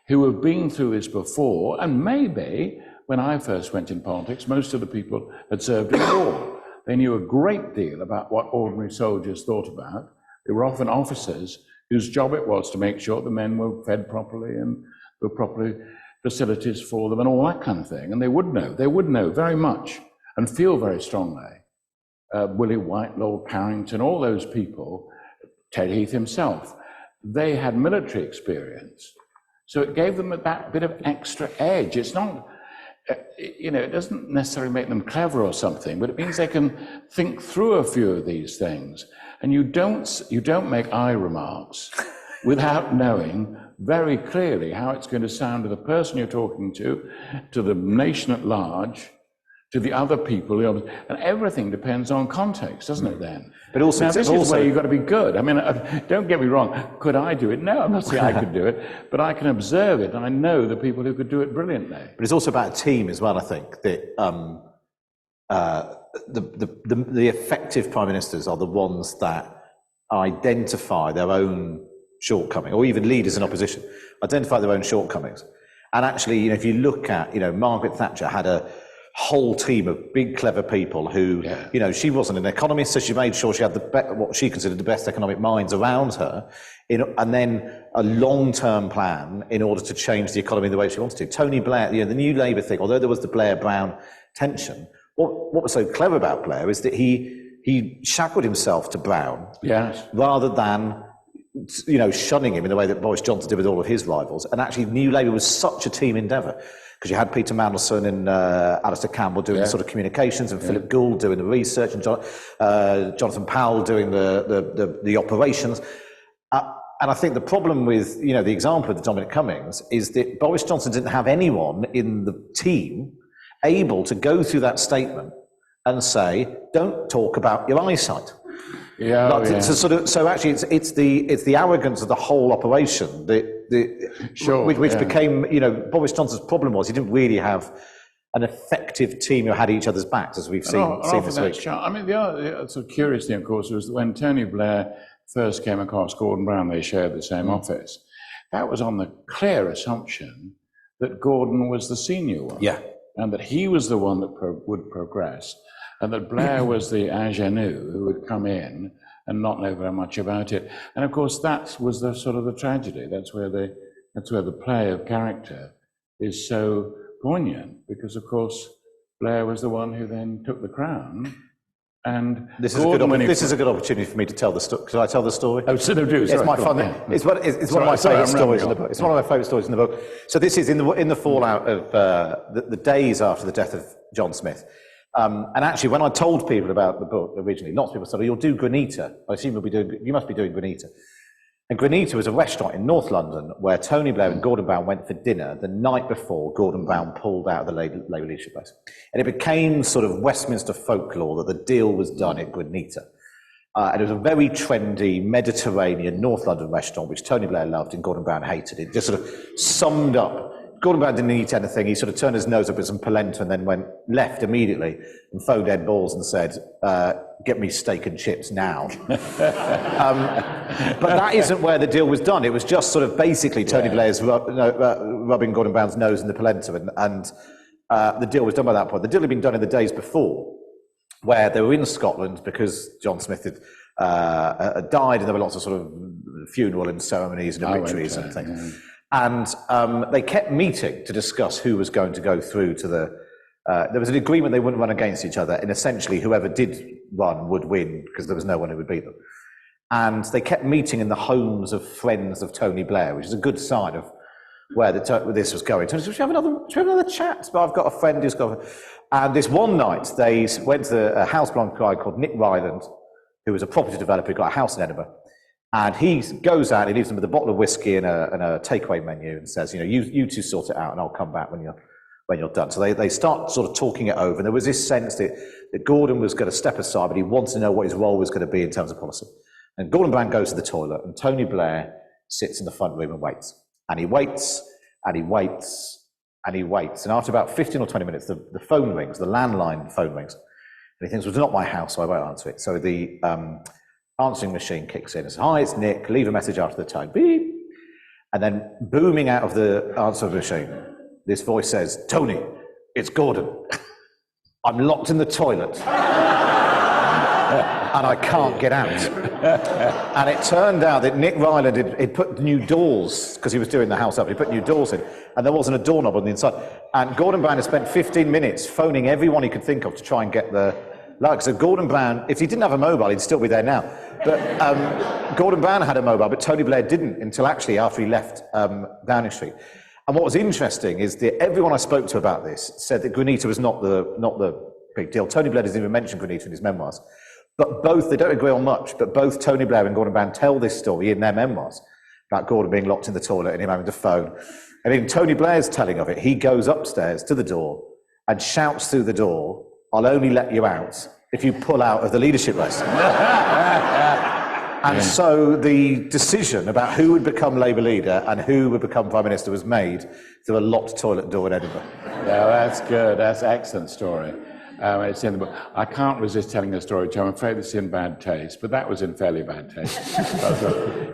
who have been through this before, and maybe when I first went in politics, most of the people had served in war. They knew a great deal about what ordinary soldiers thought about. They were often officers whose job it was to make sure the men were fed properly and were properly facilities for them and all that kind of thing. And they would know very much and feel very strongly. Willie White, Lord Carrington, all those people, Ted Heath himself, they had military experience. So it gave them that bit of extra edge. It's not, it doesn't necessarily make them clever or something, but it means they can think through a few of these things. And you don't make I remarks without knowing very clearly how it's going to sound to the person you're talking to the nation at large, to the other people, and everything depends on context, doesn't it then? But also, now, this is where you've got to be good. I mean, don't get me wrong, could I do it? No, I'm not saying I could do it, but I can observe it, and I know the people who could do it brilliantly. But it's also about a team as well, I think, that the effective prime ministers are the ones that identify their own shortcoming, or even leaders in opposition, identify their own shortcomings. And actually, if you look at, Margaret Thatcher had a whole team of big, clever people who, she wasn't an economist, so she made sure she had what she considered the best economic minds around her, and then a long-term plan in order to change the economy the way she wanted to. Tony Blair, the New Labour thing, although there was the Blair-Brown tension, what was so clever about Blair is that he shackled himself to Brown, rather than shunning him in the way that Boris Johnson did with all of his rivals. And actually, New Labour was such a team endeavour, because you had Peter Mandelson and Alistair Campbell doing the sort of communications, and Philip Gould doing the research, and Jonathan Powell doing the operations. And I think the problem with, the example of the Dominic Cummings is that Boris Johnson didn't have anyone in the team able to go through that statement and say, don't talk about your eyesight. So actually, it's the arrogance of the whole operation which became, Boris Johnson's problem was he didn't really have an effective team who had each other's backs, as we've seen this week. I mean, the other sort of curious thing, of course, was that when Tony Blair first came across Gordon Brown, they shared the same office. That was on the clear assumption that Gordon was the senior one, and that he was the one that would progress, and that Blair was the ingenue who would come in and not know very much about it. And of course, that was the sort of the tragedy. That's where the play of character is so poignant, because of course Blair was the one who then took the crown. And this is a good opportunity for me to tell the story. Can I tell the story? Oh, so do. It's my fun. It's one of my favourite stories in the book. It's one of my favourite stories in the book. So this is in the fallout of the days after the death of John Smith. And actually, when I told people about the book originally, lots of people said, "Oh, you'll do Granita. I assume you must be doing Granita." And Granita was a restaurant in North London where Tony Blair and Gordon Brown went for dinner the night before Gordon Brown pulled out of the Labour leadership race. And it became sort of Westminster folklore that the deal was done at Granita. And it was a very trendy Mediterranean North London restaurant, which Tony Blair loved and Gordon Brown hated. It just sort of summed up. Gordon Brown didn't eat anything. He sort of turned his nose up at some polenta and then left immediately and phoned Ed Balls and said, get me steak and chips now. But that isn't where the deal was done. It was just sort of basically Tony Blair's rubbing Gordon Brown's nose in the polenta, and the deal was done by that point. The deal had been done in the days before, where they were in Scotland because John Smith had died, and there were lots of sort of funeral and ceremonies and obituaries and things. And they kept meeting to discuss who was going to go through to the... there was an agreement they wouldn't run against each other, and essentially whoever did run would win because there was no one who would beat them. And they kept meeting in the homes of friends of Tony Blair, which is a good sign of where this was going. Tony said, should we have another chat? But I've got a friend who's got... And this one night, they went to a housebound guy called Nick Ryland, who was a property developer who got a house in Edinburgh. And he goes out, he leaves them with a bottle of whiskey and a takeaway menu and says, you two sort it out and I'll come back when you're done. So they start sort of talking it over. And there was this sense that Gordon was going to step aside, but he wanted to know what his role was going to be in terms of policy. And Gordon Brown goes to the toilet and Tony Blair sits in the front room and waits. And he waits, and he waits, and he waits. And after about 15 or 20 minutes, the phone rings, the landline phone rings. And he thinks, well, it's not my house, so I won't answer it. So the answering machine kicks in and says, hi, it's Nick, leave a message after the tone, beep. And then booming out of the answering machine, this voice says, Tony, it's Gordon. I'm locked in the toilet. And I can't get out. And it turned out that Nick Ryland had put new doors, because he was doing the house up, he put new doors in, and there wasn't a doorknob on the inside. And Gordon Brown had spent 15 minutes phoning everyone he could think of to try and get the luck. So Gordon Brown, if he didn't have a mobile, he'd still be there now. But Gordon Brown had a mobile, but Tony Blair didn't until actually after he left Downing Street. And what was interesting is that everyone I spoke to about this said that Granita was not the big deal. Tony Blair doesn't even mention Granita in his memoirs. But both, they don't agree on much, but both Tony Blair and Gordon Brown tell this story in their memoirs about Gordon being locked in the toilet and him having to phone. And in Tony Blair's telling of it, he goes upstairs to the door and shouts through the door, I'll only let you out if you pull out of the leadership race. And so the decision about who would become Labour leader and who would become Prime Minister was made through a locked toilet door in Edinburgh. Yeah, that's good. That's an excellent story. It's in the book. I can't resist telling a story, which I'm afraid it's in bad taste, but that was in fairly bad taste.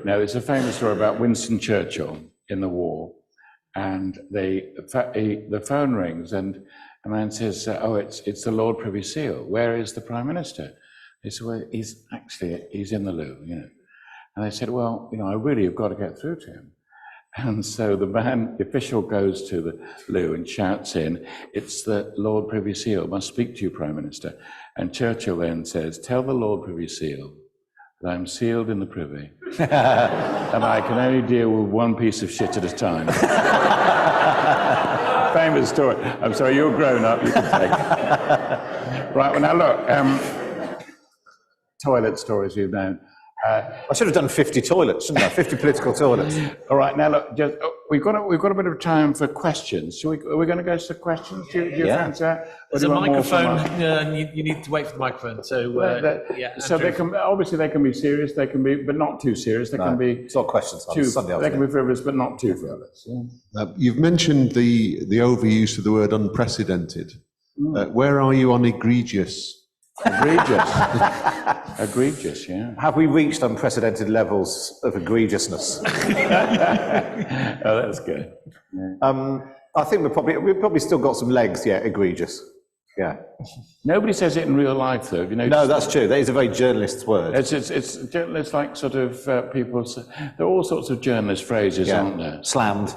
Now, there's a famous story about Winston Churchill in the war, and the phone rings, and a man says, oh, it's the Lord Privy Seal. Where is the Prime Minister? They said, well, he's in the loo, And they said, well, I really have got to get through to him. And so the official goes to the loo and shouts in, it's the Lord Privy Seal, must speak to you, Prime Minister. And Churchill then says, tell the Lord Privy Seal that I'm sealed in the privy and I can only deal with one piece of shit at a time. Famous story. I'm sorry, you're grown up, you can take it. Right, well now look, toilet stories you've known. I should have done 50 toilets, shouldn't I? 50 political toilets. All right, now look, we've got a bit of time for questions. Are we going to go to questions? Do you fancy that? There's a microphone, and you need to wait for the microphone. So, so they can be serious, they can be, but not too serious. They can be. It's not questions. They can be frivolous, but not too frivolous. Yeah. You've mentioned the overuse of the word unprecedented. Where are you on egregious? Egregious. Egregious, yeah. Have we reached unprecedented levels of egregiousness? Oh, that's good. Yeah. I think we've probably still got some legs, yeah, egregious. Yeah. Nobody says it in real life, though. No, that's true. That is a very journalist's word. It's like sort of people. There are all sorts of journalist phrases, aren't there? Slammed.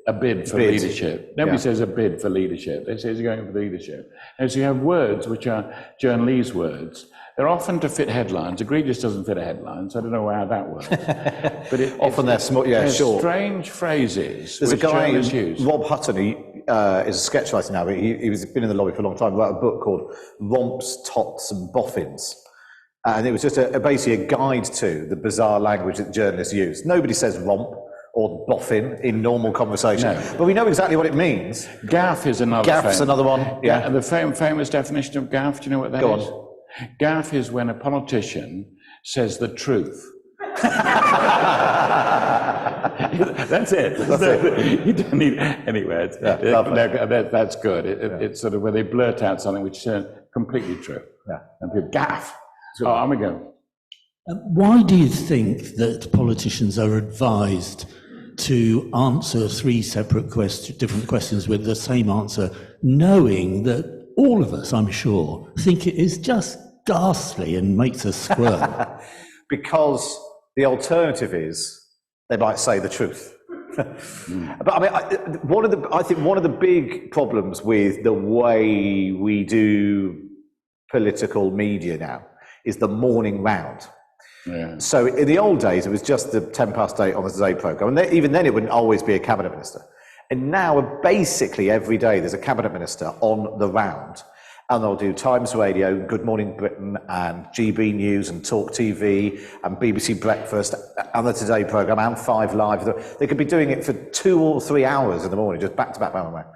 A bid for leadership. Nobody says a bid for leadership. They say he's going for leadership. And so you have words which are journalese words. They're often to fit headlines. Egregious doesn't fit a headline, so I don't know how that works. But often they're small, short. Strange phrases. There's a guy, use. Rob Hutton, he is a sketch writer now, but he's been in the lobby for a long time, wrote a book called Romps, Tots and Boffins. And it was just basically a guide to the bizarre language that journalists use. Nobody says romp or boffin in normal conversation, but we know exactly what it means. Gaff is another. Gaff's another one. Yeah, and the famous definition of gaff, do you know what that is? Go on. Gaff is when a politician says the truth. That's it. That's it. You don't need anyway. That's good. It's sort of where they blurt out something which is completely true. Yeah. And people gaff. So I'm going to go. Why do you think that politicians are advised to answer three separate different questions with the same answer, knowing that all of us, I'm sure, think it is just ghastly and makes us squirm? Because the alternative is they might say the truth. But I mean, I think one of the big problems with the way we do political media now is the morning round. Yeah. So in the old days, it was just the 8:10 on the Today programme, and even then it wouldn't always be a cabinet minister. And now basically every day there's a cabinet minister on the round, and they'll do Times Radio, Good Morning Britain, and GB News, and Talk TV, and BBC Breakfast, and the Today programme, and 5 Live. They could be doing it for 2 or 3 hours in the morning, just back to back, back to back.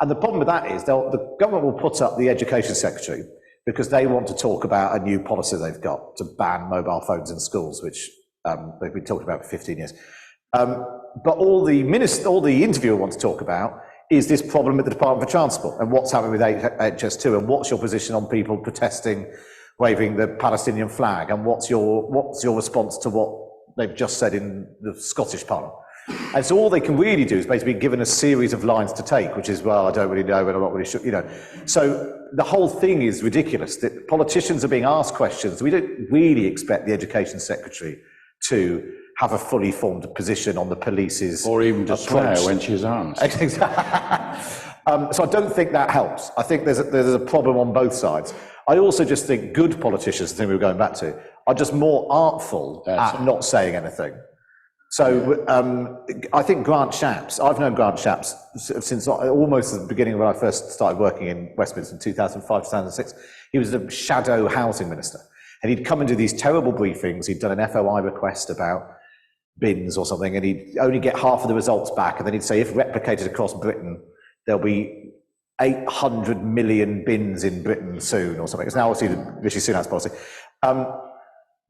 And the problem with that is the government will put up the Education Secretary because they want to talk about a new policy they've got to ban mobile phones in schools, which they've been talking about for 15 years. But all the interviewer wants to talk about is this problem at the Department for Transport and what's happening with HS2 and what's your position on people protesting, waving the Palestinian flag, and what's your response to what they've just said in the Scottish Parliament. And so all they can really do is basically be given a series of lines to take, which is, well, I don't really know, and I'm not really sure, you know. So the whole thing is ridiculous. That politicians are being asked questions. We don't really expect the Education Secretary to have a fully formed position on the police's or even to approach. Swear when she's asked. So I don't think that helps. I think there's a problem on both sides. I also just think good politicians, the thing we were going back to, are just more artful at not saying anything. So I think Grant Shapps, I've known Grant Shapps since almost at the beginning when I first started working in Westminster in 2005, 2006. He was a shadow housing minister. And he'd come and do these terrible briefings. He'd done an FOI request about bins or something, and he'd only get half of the results back. And then he'd say, if replicated across Britain, there'll be 800 million bins in Britain soon or something. It's now obviously the Rishi Sunak's policy.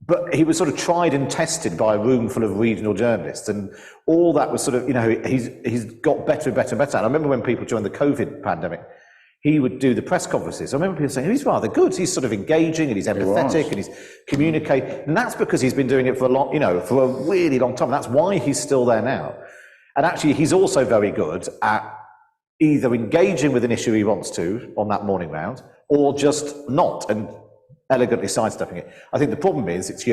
But he was sort of tried and tested by a room full of regional journalists, and all that was sort of, you know, he's got better and better and better. And I remember when people during the COVID pandemic, he would do the press conferences. I remember people saying, he's rather good. He's sort of engaging and he's empathetic and he's communicating. And that's because he's been doing it for a long, you know, for a really long time. That's why he's still there now. And actually, he's also very good at either engaging with an issue he wants to on that morning round, or just not, and elegantly sidestepping it. I think the problem is it's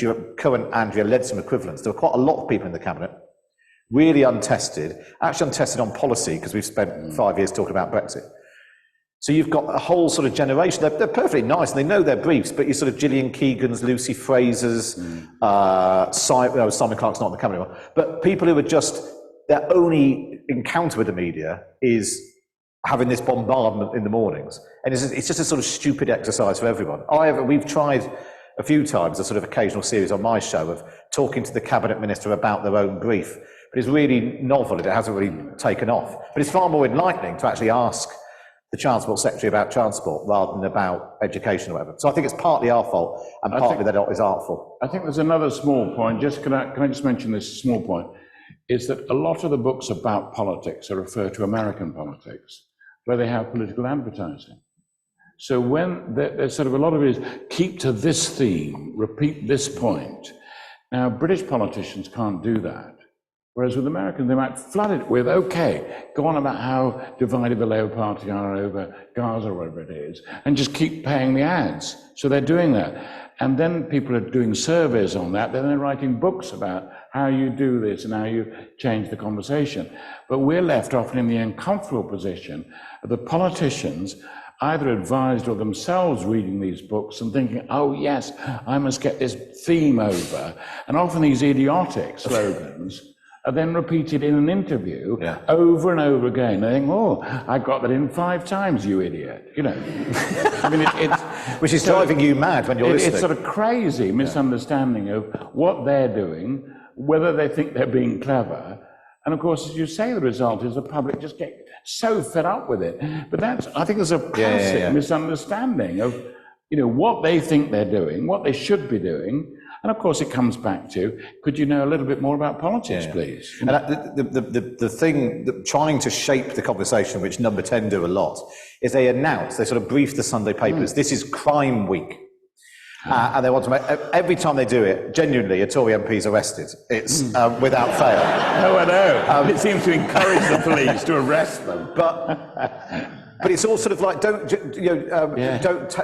your current Andrea Leadsom equivalents. There are quite a lot of people in the cabinet, really untested, actually untested on policy, because we've spent 5 years talking about Brexit. So you've got a whole sort of generation. They're perfectly nice and they know their briefs, but you sort of Gillian Keegans, Lucy Frasers, Simon Clarke's not in the cabinet anymore, but people who are just, their only encounter with the media is having this bombardment in the mornings. And it's just a sort of stupid exercise for everyone. We've tried a few times a sort of occasional series on my show of talking to the cabinet minister about their own brief, but it's really novel and it hasn't really taken off. But it's far more enlightening to actually ask the Transport Secretary about transport rather than about education or whatever. So I think it's partly our fault and partly they're not as artful. I think there's another small point, can I just mention this small point, is that a lot of the books about politics are referred to American politics, where they have political advertising. So when there's sort of a lot of it is keep to this theme, repeat this point. Now, British politicians can't do that. Whereas with Americans, they might flood it with, okay, go on about how divided the Labour Party are over Gaza or whatever it is, and just keep paying the ads. So they're doing that. And then people are doing surveys on that. Then they're writing books about how you do this and how you change the conversation. But we're left often in the uncomfortable position of the politicians either advised or themselves reading these books and thinking, oh yes, I must get this theme over. And often these idiotic slogans are then repeated in an interview over and over again. They think, oh, I got that in 5 times, you idiot. You know, I mean, it's which is driving you mad when you're listening. It's sort of crazy misunderstanding of what they're doing, whether they think they're being clever. And of course, as you say, the result is the public just get so fed up with it. But I think there's a classic misunderstanding of, you know, what they think they're doing, what they should be doing. And of course, it comes back to, could you know a little bit more about politics, please? And the thing, trying to shape the conversation, which Number 10 do a lot, is they sort of brief the Sunday papers, this is crime week. And they want to make, every time they do it, genuinely, a Tory MP is arrested. It's without fail. Oh, I know. It seems to encourage the police to arrest them. But it's all sort of like, don't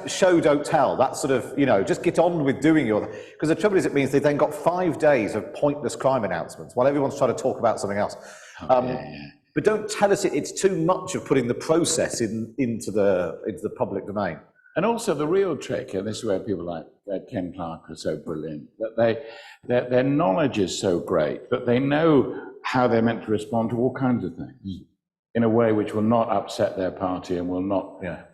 show, don't tell. That's sort of, you know, just get on with doing your... Because the trouble is, it means they've then got 5 days of pointless crime announcements while everyone's trying to talk about something else. But don't tell us it's too much of putting the process into the public domain. And also the real trick, and this is where people like Ken Clarke are so brilliant, that their knowledge is so great that they know how they're meant to respond to all kinds of things in a way which will not upset their party and will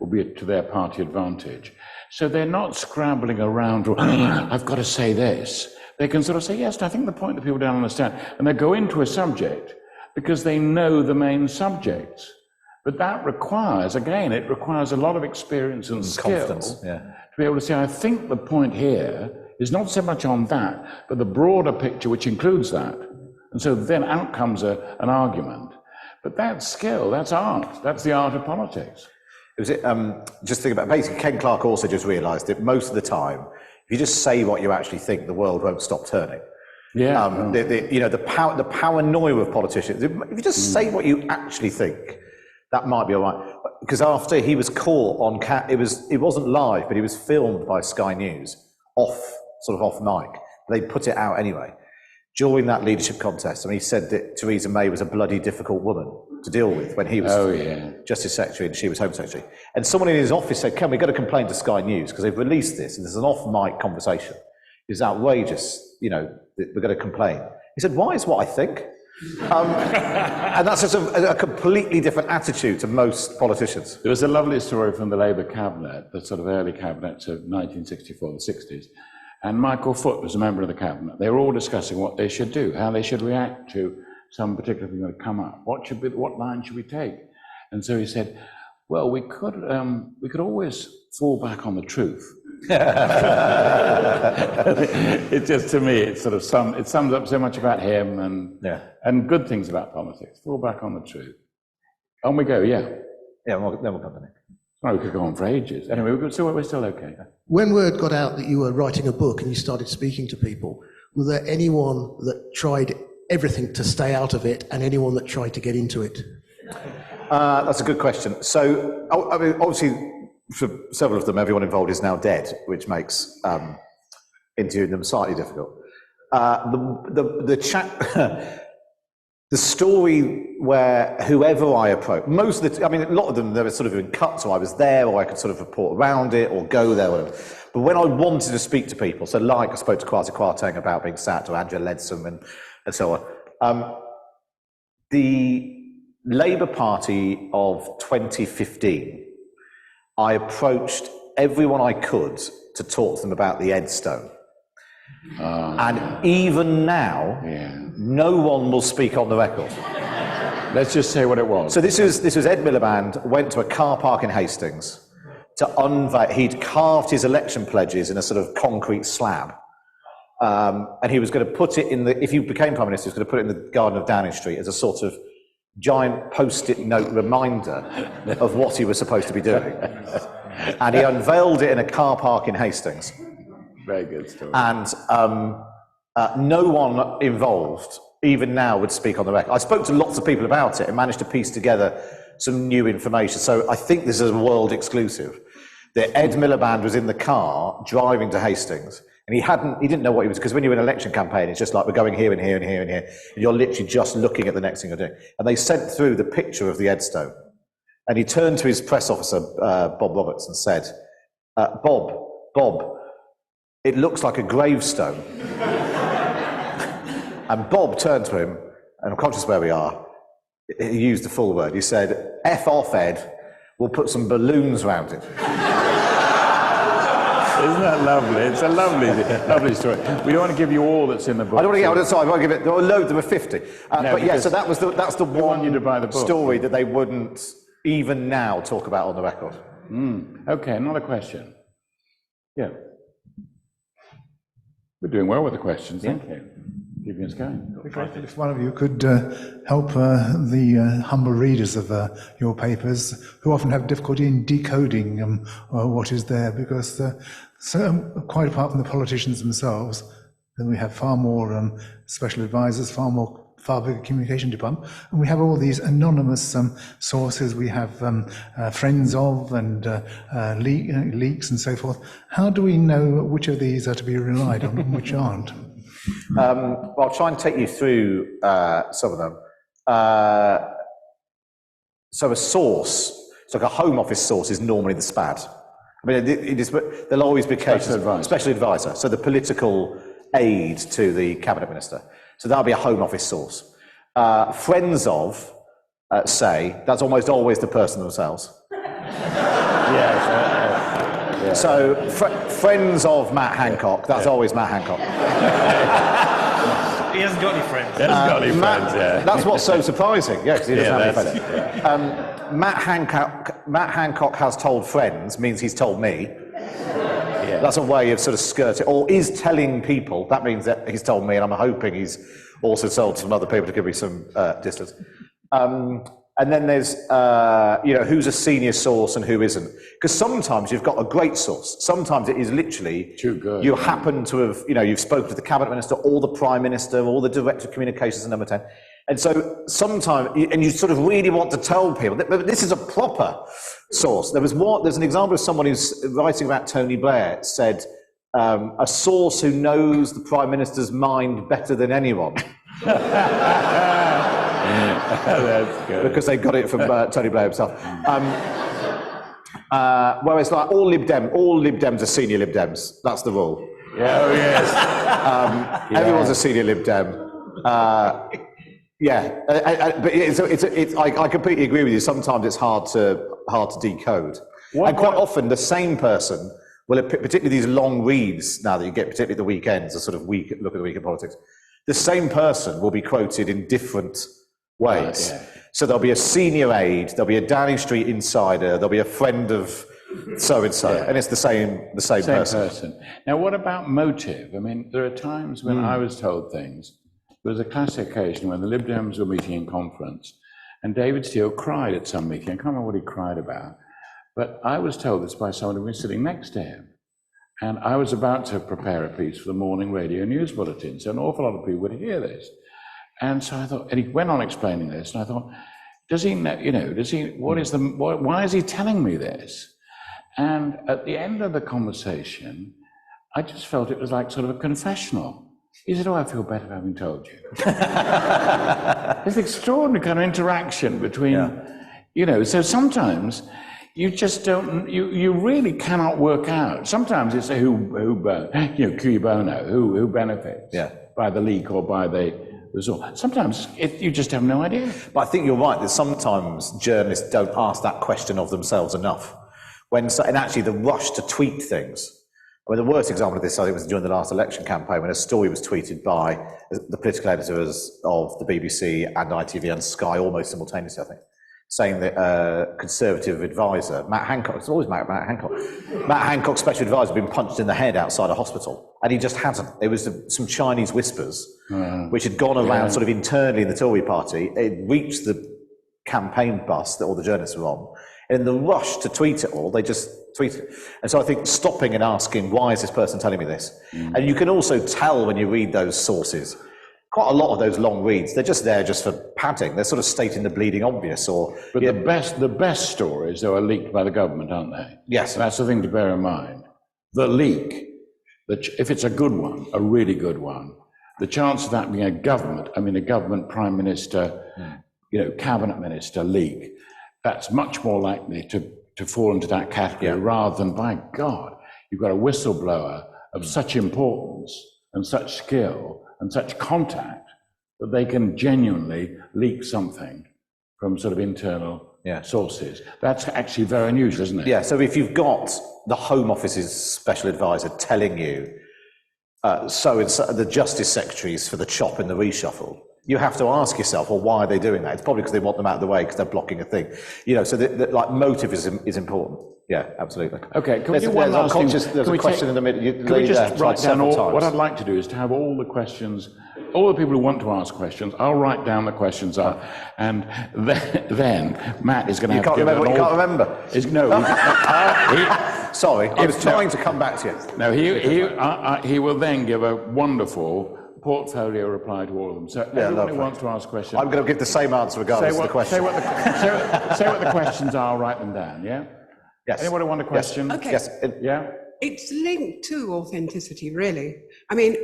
be to their party advantage. So they're not scrambling around, I've got to say this. They can sort of say, yes, I think the point that people don't understand. And they go into a subject because they know the main subjects. But that requires, again, it requires a lot of experience and skill confidence, to be able to say, I think the point here is not so much on that, but the broader picture which includes that. And so then out comes an argument. But that's skill, that's art, that's the art of politics. Just think about, basically, Ken Clarke also just realised that most of the time, if you just say what you actually think, the world won't stop turning. Yeah. The paranoia of politicians, if you just say what you actually think, that might be all right. Because after he was caught on it wasn't live, but he was filmed by Sky News, off mic. They put it out anyway. During that leadership contest, I mean, he said that Theresa May was a bloody difficult woman to deal with when he was Justice Secretary and she was Home Secretary. And someone in his office said, Ken, we've got to complain to Sky News because they've released this and there's an off-mic conversation. It's outrageous, you know, we're going to complain. He said, why is what I think? And that's just a completely different attitude to most politicians. There was a lovely story from the Labour cabinet, the sort of early cabinets of 1964, the 60s, and Michael Foot was a member of the cabinet. They were all discussing what they should do, how they should react to some particular thing that had come up. What line should we take? And so he said, well, we could always fall back on the truth. It just, to me, it sort of sums up so much about him and good things about politics. Fall back on the truth. On we go, then we'll come to it. Well, we could go on for ages. Anyway, we're still okay. When word got out that you were writing a book and you started speaking to people, was there anyone that tried everything to stay out of it and anyone that tried to get into it? That's a good question. So, I mean, obviously, for several of them, everyone involved is now dead, which makes interviewing them slightly difficult. The story where whoever I approached, a lot of them, they were sort of in cut, so I was there, or I could sort of report around it, or go there, whatever. But when I wanted to speak to people, so like I spoke to Kwasi Kwarteng about being sacked, or Angela Leadsom, and so on, the Labour Party of 2015, I approached everyone I could to talk to them about the Edstone. And even now, no one will speak on the record. Let's just say what it was. So this was Ed Miliband went to a car park in Hastings to unveil. He'd carved his election pledges in a sort of concrete slab, and he was going to put it in if he became Prime Minister, he was going to put it in the garden of Downing Street as a sort of giant post-it note reminder of what he was supposed to be doing. And he unveiled it in a car park in Hastings. Very good story. And no one involved, even now, would speak on the record. I spoke to lots of people about it and managed to piece together some new information. So I think this is a world exclusive. That Ed Miliband was in the car driving to Hastings, and he didn't know what he was, because when you're in an election campaign, it's just like, we're going here and here and here and here, and you're literally just looking at the next thing you're doing. And they sent through the picture of the Edstone, and he turned to his press officer, Bob Roberts, and said, Bob, it looks like a gravestone. And Bob turned to him and I'm conscious where we are, he used the full word. He said, F off, Ed, we'll put some balloons around it. Isn't that lovely? It's a lovely story. We don't want to give you all that's in the book. I don't want to get out of the time. I want to give it. There were loads. There were 50. But yeah, so that's the one you to buy the book. Story that they wouldn't even now talk about on the record. Okay, another question. Yeah. We're doing well with the questions. Thank you. Keeping us going. If one of you could help the humble readers of your papers, who often have difficulty in decoding what is there, because quite apart from the politicians themselves, then we have far more special advisors, far bigger communication department, and we have all these anonymous sources. We have friends of and leaks and so forth. How do we know which of these are to be relied on and which aren't? Well, I'll try and take you through some of them. So a source, so like a Home Office source, is normally the SPAD. I mean, there'll always be cases of special advisor, so the political aid to the cabinet minister. So that'll be a Home Office source. Friends of, say, that's almost always the person themselves. Yes. So friends of Matt Hancock, that's always Matt Hancock. He hasn't got any friends. He hasn't got any friends, yeah. That's what's so surprising, because he doesn't have any friends. Yeah. Matt Hancock has told friends means he's told me. Yeah. That's a way of sort of skirting, or is telling people. That means that he's told me, and I'm hoping he's also told some other people to give me some distance. And then there's, who's a senior source and who isn't. Because sometimes you've got a great source. Sometimes it is literally too good. You happen to have, you've spoken to the cabinet minister or the prime minister or the director of communications at Number 10. And so sometimes, and you sort of really want to tell people that this is a proper source. There's an example of someone who's writing about Tony Blair said, a source who knows the prime minister's mind better than anyone. That's good. Because they got it from Tony Blair himself. Whereas like all Lib Dems are senior Lib Dems. That's the rule. Yeah, oh yes. Everyone's a senior Lib Dem. But I completely agree with you. Sometimes it's hard to decode. And quite often the same person will, particularly these long reads now that you get, particularly at the weekends, a sort of look at the weekend politics, the same person will be quoted in different ways. Yeah. So there'll be a senior aide, there'll be a Downing Street insider, there'll be a friend of so-and-so, and it's the same person. Now, what about motive? I mean, there are times when I was told things. There was a classic occasion when the Lib Dems were meeting in conference, and David Steele cried at some meeting. I can't remember what he cried about, but I was told this by someone who was sitting next to him. And I was about to prepare a piece for the morning radio news bulletin, so an awful lot of people would hear this. And so I thought, and he went on explaining this, and I thought, does he know, why is he telling me this? And at the end of the conversation, I just felt it was like sort of a confessional. He said, I feel better having told you. It's an extraordinary kind of interaction between, so sometimes you just don't, you really cannot work out. Sometimes it's a who cui bono, who benefits by the leak or by the result. Sometimes you just have no idea. But I think you're right that sometimes journalists don't ask that question of themselves enough. And actually the rush to tweet things. I mean, the worst example of this, I think, was during the last election campaign when a story was tweeted by the political editors of the BBC and ITV and Sky almost simultaneously, I think, saying that a Conservative advisor, Matt Hancock, it's always Matt Hancock, Matt Hancock's special advisor had been punched in the head outside a hospital, and he just hasn't. There was some Chinese whispers, which had gone around sort of internally in the Tory party. It reached the campaign bus that all the journalists were on, and in the rush to tweet it all, they just tweet it. And so I think stopping and asking, why is this person telling me this? And you can also tell when you read those sources, quite a lot of those long reads, they're just there just for padding. They're sort of stating the bleeding obvious. But the best stories, though, are leaked by the government, aren't they? Yes. That's the thing to bear in mind. The leak, if it's a good one, a really good one, the chance of that being a government prime minister, cabinet minister leak, that's much more likely to fall into that category rather than, by God, you've got a whistleblower of such importance and such skill and such contact that they can genuinely leak something from sort of internal sources. That's actually very unusual, isn't it? Yeah, so if you've got the Home Office's special advisor telling you, the Justice Secretaries for the chop in the reshuffle, you have to ask yourself, well, why are they doing that? It's probably because they want them out of the way because they're blocking a thing. You know, so like motive is important. Yeah, absolutely. Okay, can we do one last thing? There's a question in the middle. Can we just write down what I'd like to do is to have all the questions, all the people who want to ask questions, I'll write down the questions up, and then Matt is going to have to give remember what you can't remember? Sorry, I was trying to come back to you. No, he will then give a wonderful portfolio reply to all of them. So everyone who wants to ask questions, I'm going to give the same answer regardless of the question. Say what the questions are. Write them down. Yeah. Yes. Anybody want a question? Okay. Yes. Yeah. It's linked to authenticity, really. I mean,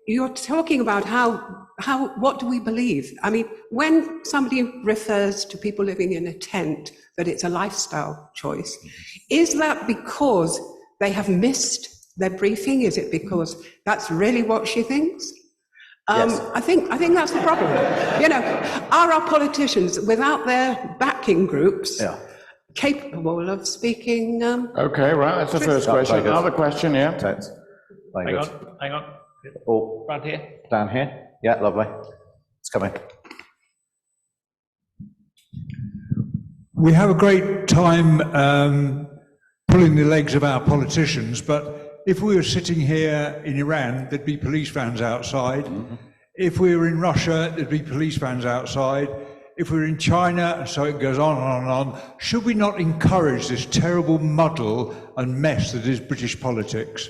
you're talking about what do we believe? I mean, when somebody refers to people living in a tent, that it's a lifestyle choice, is that because they have missed their briefing? Is it because that's really what she thinks? Yes. I think that's the problem. You know, are our politicians, without their backing groups, capable of speaking? Okay, right. That's the first question. Another question, yeah. Hang on. Oh, Right here. down here. Yeah, lovely. It's coming. We have a great time pulling the legs of our politicians, but if we were sitting here in Iran, there'd be police vans outside. Mm-hmm. If we were in Russia, there'd be police vans outside. If we were in China, so it goes on and on and on. Should we not encourage this terrible muddle and mess that is British politics?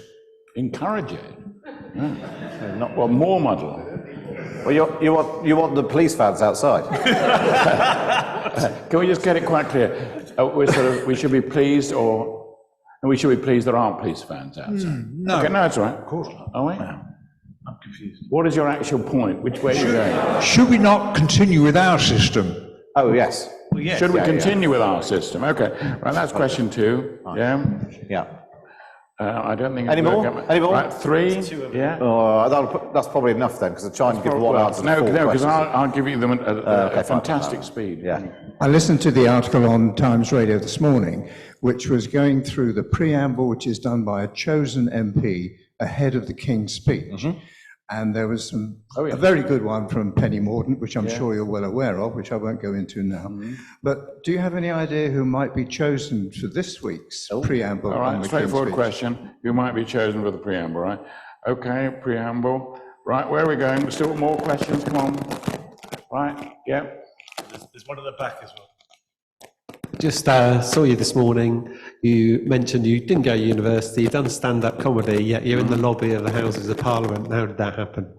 Encourage it? Well, more muddle. Well, you want the police vans outside? Can we just get it quite clear? We should be pleased, and we should be pleased there aren't police vans outside. No. Okay, no, that's all right. Of course. Are we? I'm confused. What is your actual point? Which way are you going? Should we not continue with our system? Oh, yes. Well, yes. Should we continue with our system? Okay. Right, that's question 2. Yeah. Yeah. I don't think... Any more? Right, 3. Yeah. Oh, that's probably enough then, because I'm trying to give one answer. No, because I'll give you them at a fantastic speed. Yeah. I listened to the article on Times Radio this morning, which was going through the preamble, which is done by a chosen MP ahead of the King's speech. Mm-hmm. And there was a very good one from Penny Mordaunt, which I'm sure you're well aware of, which I won't go into now. Mm-hmm. But do you have any idea who might be chosen for this week's preamble? All right, straightforward question. Who might be chosen for the preamble, right? Okay, preamble. Right, where are we going? Still more questions? Come on. Right, yeah. There's one at the back as well. Just saw you this morning. You mentioned you didn't go to university, you've done stand-up comedy, yet you're in the lobby of the Houses of Parliament. How did that happen?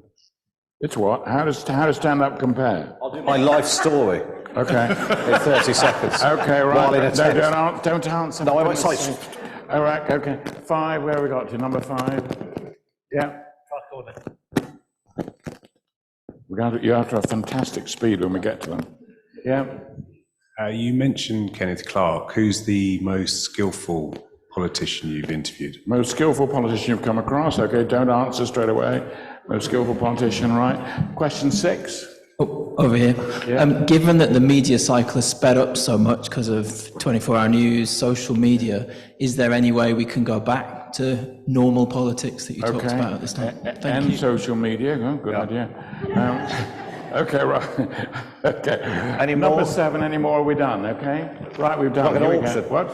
It's what? How does stand-up compare? I'll do my life story. Okay. In 30 seconds. Okay, right. While in a tent. Don't answer. No, I won't say. All right, okay. 5, where have we got to? Number 5. Yeah. You have to have fantastic speed when we get to them. Yeah. You mentioned Kenneth Clarke. Who's the most skillful politician you've interviewed? Most skillful politician you've come across. Okay, don't answer straight away. Most skillful politician, right? Question 6. Oh, over here. Yeah. Given that the media cycle has sped up so much because of 24-hour news, social media, is there any way we can go back to normal politics that you talked about at this time? And social media. Oh, good idea. Okay, right. Okay. Any more? Number 7, any more? Are we done? Okay. Right, we've done. Like an auction. What?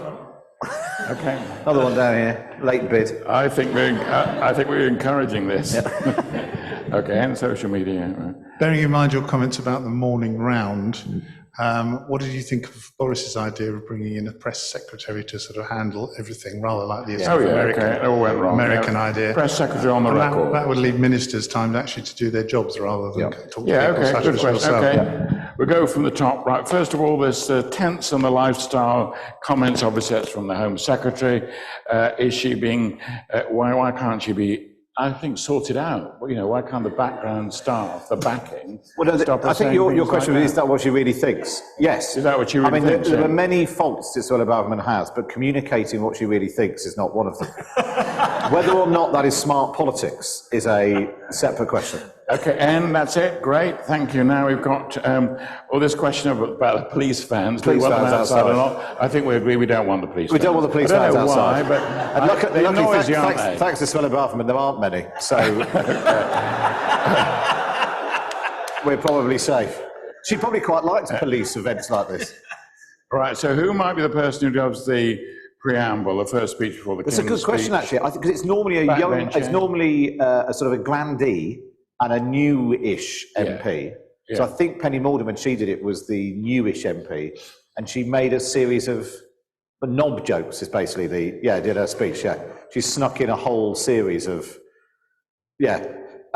Okay. Another one down here. Late bid. I think we're encouraging this. Okay, and social media. Bearing in mind your comments about the morning round, what did you think of Boris's idea of bringing in a press secretary to sort of handle everything, rather like the American idea? Press secretary on the record. That would leave ministers time actually to do their jobs rather than talk to people okay, such good as question. yourself. Okay, we'll go from the top. Right, first of all, there's tents and the lifestyle comments. Obviously, that's from the Home Secretary. Is she being? Why can't she be? I think sorted out. Well, you know, why can't the background staff, the backing? Well, I think your question is that what she really thinks? Yes. Is that what she really thinks? There are many faults this sort of government has, but communicating what she really thinks is not one of them. Whether or not that is smart politics is a separate question. Okay, and that's it. Great, thank you. Now we've got this question about the police vans. Do we want them outside or not? I think we agree we don't want the police vans. We don't want the police vans outside. I don't know why, but they're noisy, aren't they? Thanks to Swelling Barthelman, there aren't many, so we're probably safe. She probably quite likes police events like this. Right, so who might be the person who does the preamble, the first speech before the King's It's a good question, actually. I think because it's normally a normally a sort of a grandee and a new-ish MP. Yeah. So I think Penny Morden, when she did it, was the newish MP, and she made a series of knob jokes. Is basically did her speech. Yeah, she snuck in a whole series of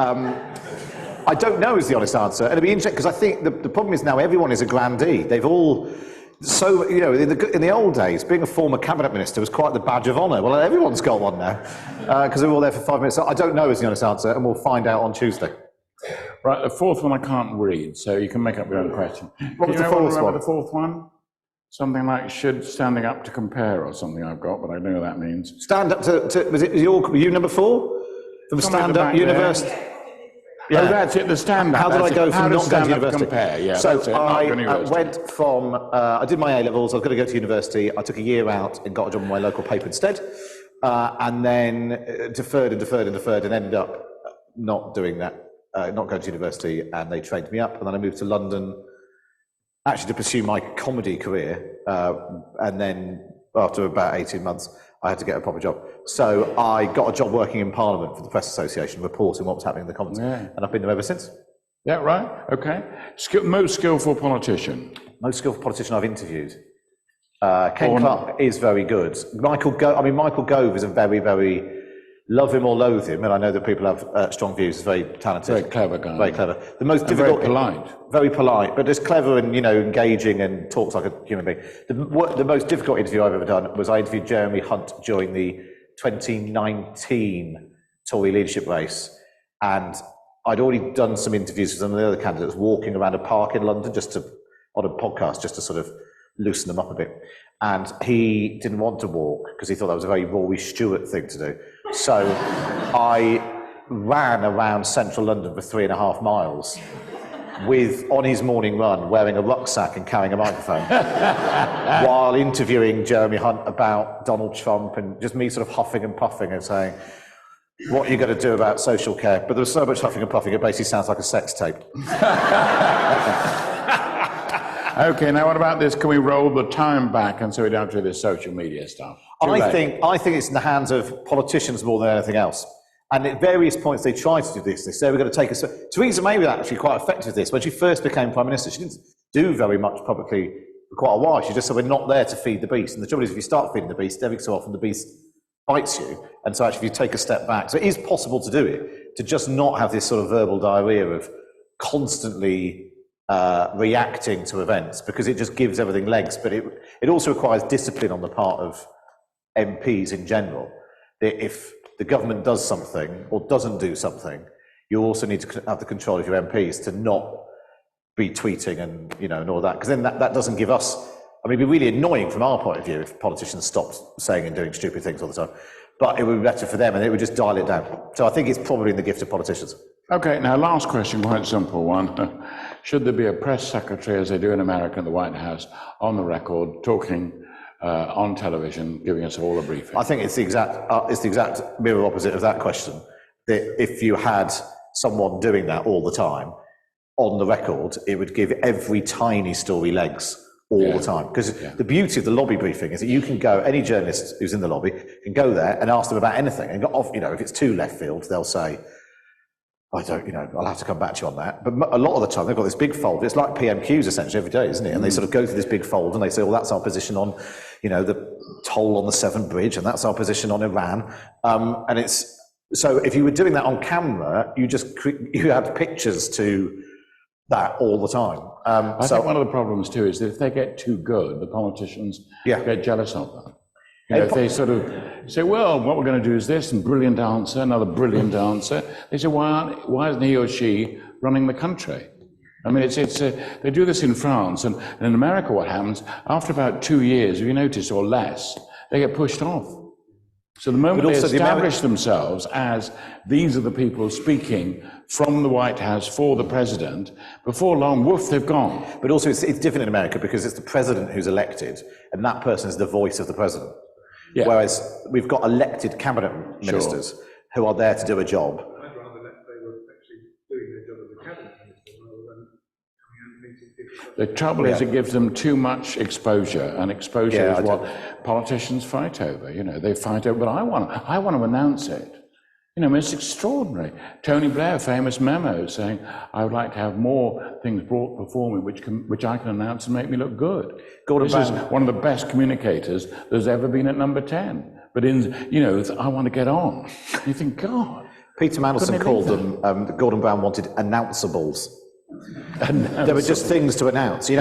I don't know is the honest answer, and it'd be interesting because I think the problem is now everyone is a grandee. They've all. So, in the old days, being a former cabinet minister was quite the badge of honour. Well, everyone's got one now, because they're all there for 5 minutes. So I don't know is the honest answer, and we'll find out on Tuesday. Right, the fourth one I can't read, so you can make up your own question. What was the fourth one? The fourth one? Something like standing up to compare or something I've got, but I don't know what that means. Stand up to were you number 4? From Stand Up University? Yeah. Oh, that's it, the stand-up. How did I go from not going to university? Compare? Yeah, so I went from, I did my A-levels, I was going to go to university, I took a year out and got a job in my local paper instead, and then deferred and ended up not doing that, not going to university, and they trained me up, and then I moved to London, actually to pursue my comedy career, and then after about 18 months, I had to get a proper job. So I got a job working in Parliament for the Press Association, reporting what was happening in the Commons, and I've been there ever since. Yeah, right, okay. Most skillful politician? Most skillful politician I've interviewed. Ken Clarke is very good. Michael Gove is a very, very, love him or loathe him, and I know that people have strong views, he's very talented. Very clever guy. Very clever. The most difficult. Very polite. Very polite, but just clever and, engaging and talks like a human being. The most difficult interview I've ever done was I interviewed Jeremy Hunt during the 2019 Tory leadership race, and I'd already done some interviews with some of the other candidates walking around a park in London on a podcast, just to sort of loosen them up a bit. And he didn't want to walk because he thought that was a very Rory Stewart thing to do. So I ran around central London for 3.5 miles on his morning run, wearing a rucksack and carrying a microphone, while interviewing Jeremy Hunt about Donald Trump, and just me sort of huffing and puffing and saying, what are you going to do about social care? But there was so much huffing and puffing, it basically sounds like a sex tape. Okay, now what about this? Can we roll the time back and so we don't have to do this social media stuff? I think it's in the hands of politicians more than anything else. And at various points they tried to do this. They said we're going to take a... Theresa May was actually quite effective with this. When she first became Prime Minister, she didn't do very much publicly for quite a while. She just said we're not there to feed the beast. And the trouble is if you start feeding the beast, every so often the beast bites you. And so actually if you take a step back, so it is possible to do it, to just not have this sort of verbal diarrhea of constantly reacting to events, because it just gives everything legs. But it also requires discipline on the part of MPs in general. That if the government does something or doesn't do something, you also need to have the control of your MPs to not be tweeting and and all that, because then that doesn't give us. I mean, it'd be really annoying from our point of view if politicians stopped saying and doing stupid things all the time. But it would be better for them, and it would just dial it down. So I think it's probably in the gift of politicians. Okay, now last question, quite simple one. Should there be a press secretary, as they do in America in the White House, on the record, talking on television, giving us all a briefing? I think it's the exact mirror opposite of that question. That if you had someone doing that all the time on the record, it would give every tiny story legs all the time. Because the beauty of the lobby briefing is that you can go, any journalist who's in the lobby can go there and ask them about anything. And if it's too left field, they'll say, I'll have to come back to you on that. But a lot of the time, they've got this big fold. It's like PMQs essentially every day, isn't it? And they sort of go through this big fold and they say, well, that's our position on, the toll on the Severn Bridge, and that's our position on Iran. And it's, so if you were doing that on camera, you had pictures to that all the time. I think one of the problems too is that if they get too good, the politicians get jealous of them. If they sort of say, well, what we're going to do is this, and brilliant answer, another brilliant answer, they say, why isn't he or she running the country? I mean, they do this in France, and in America what happens, after about 2 years, if you notice, or less, they get pushed off. So the moment they establish themselves as these are the people speaking from the White House for the president, before long, woof, they've gone. But also it's different in America because it's the president who's elected, and that person is the voice of the president. Yeah. Whereas we've got elected cabinet ministers who are there to do a job. I'd rather that they were actually doing their job as a cabinet minister rather than coming out and meeting people. The trouble is it gives them too much exposure, and exposure is what politicians fight over. You know, they fight over, but I want to announce it. You know, I mean, it's extraordinary. Tony Blair, famous memo saying, I would like to have more things brought before me which I can announce and make me look good. This is one of the best communicators there's ever been at number 10. But I want to get on. You think, God. Peter Mandelson called them, Gordon Brown wanted announceables. There were just things to announce, and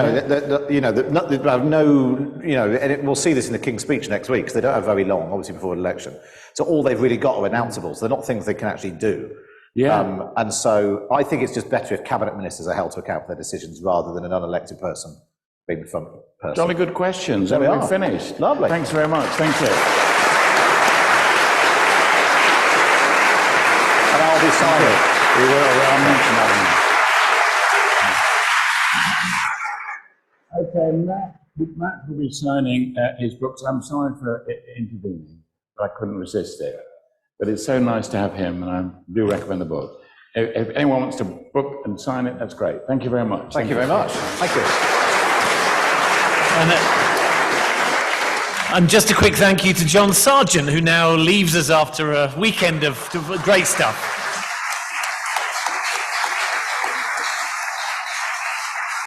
we'll see this in the King's speech next week, because they don't have very long, obviously, before an election. So all they've really got are announceables. They're not things they can actually do. Yeah. And so I think it's just better if cabinet ministers are held to account for their decisions rather than an unelected person being the front person. Jolly good questions. There we We've are. finished. Lovely. Thanks very much. Thank you. And I'll be signing. We will. I'll mention that. Okay, Matt will be signing his books. I'm sorry for intervening, but I couldn't resist it. But it's so nice to have him, and I do recommend the book. If anyone wants to book and sign it, that's great. Thank you very much. Thank you very much. Thank you. And just a quick thank you to John Sargent, who now leaves us after a weekend of great stuff.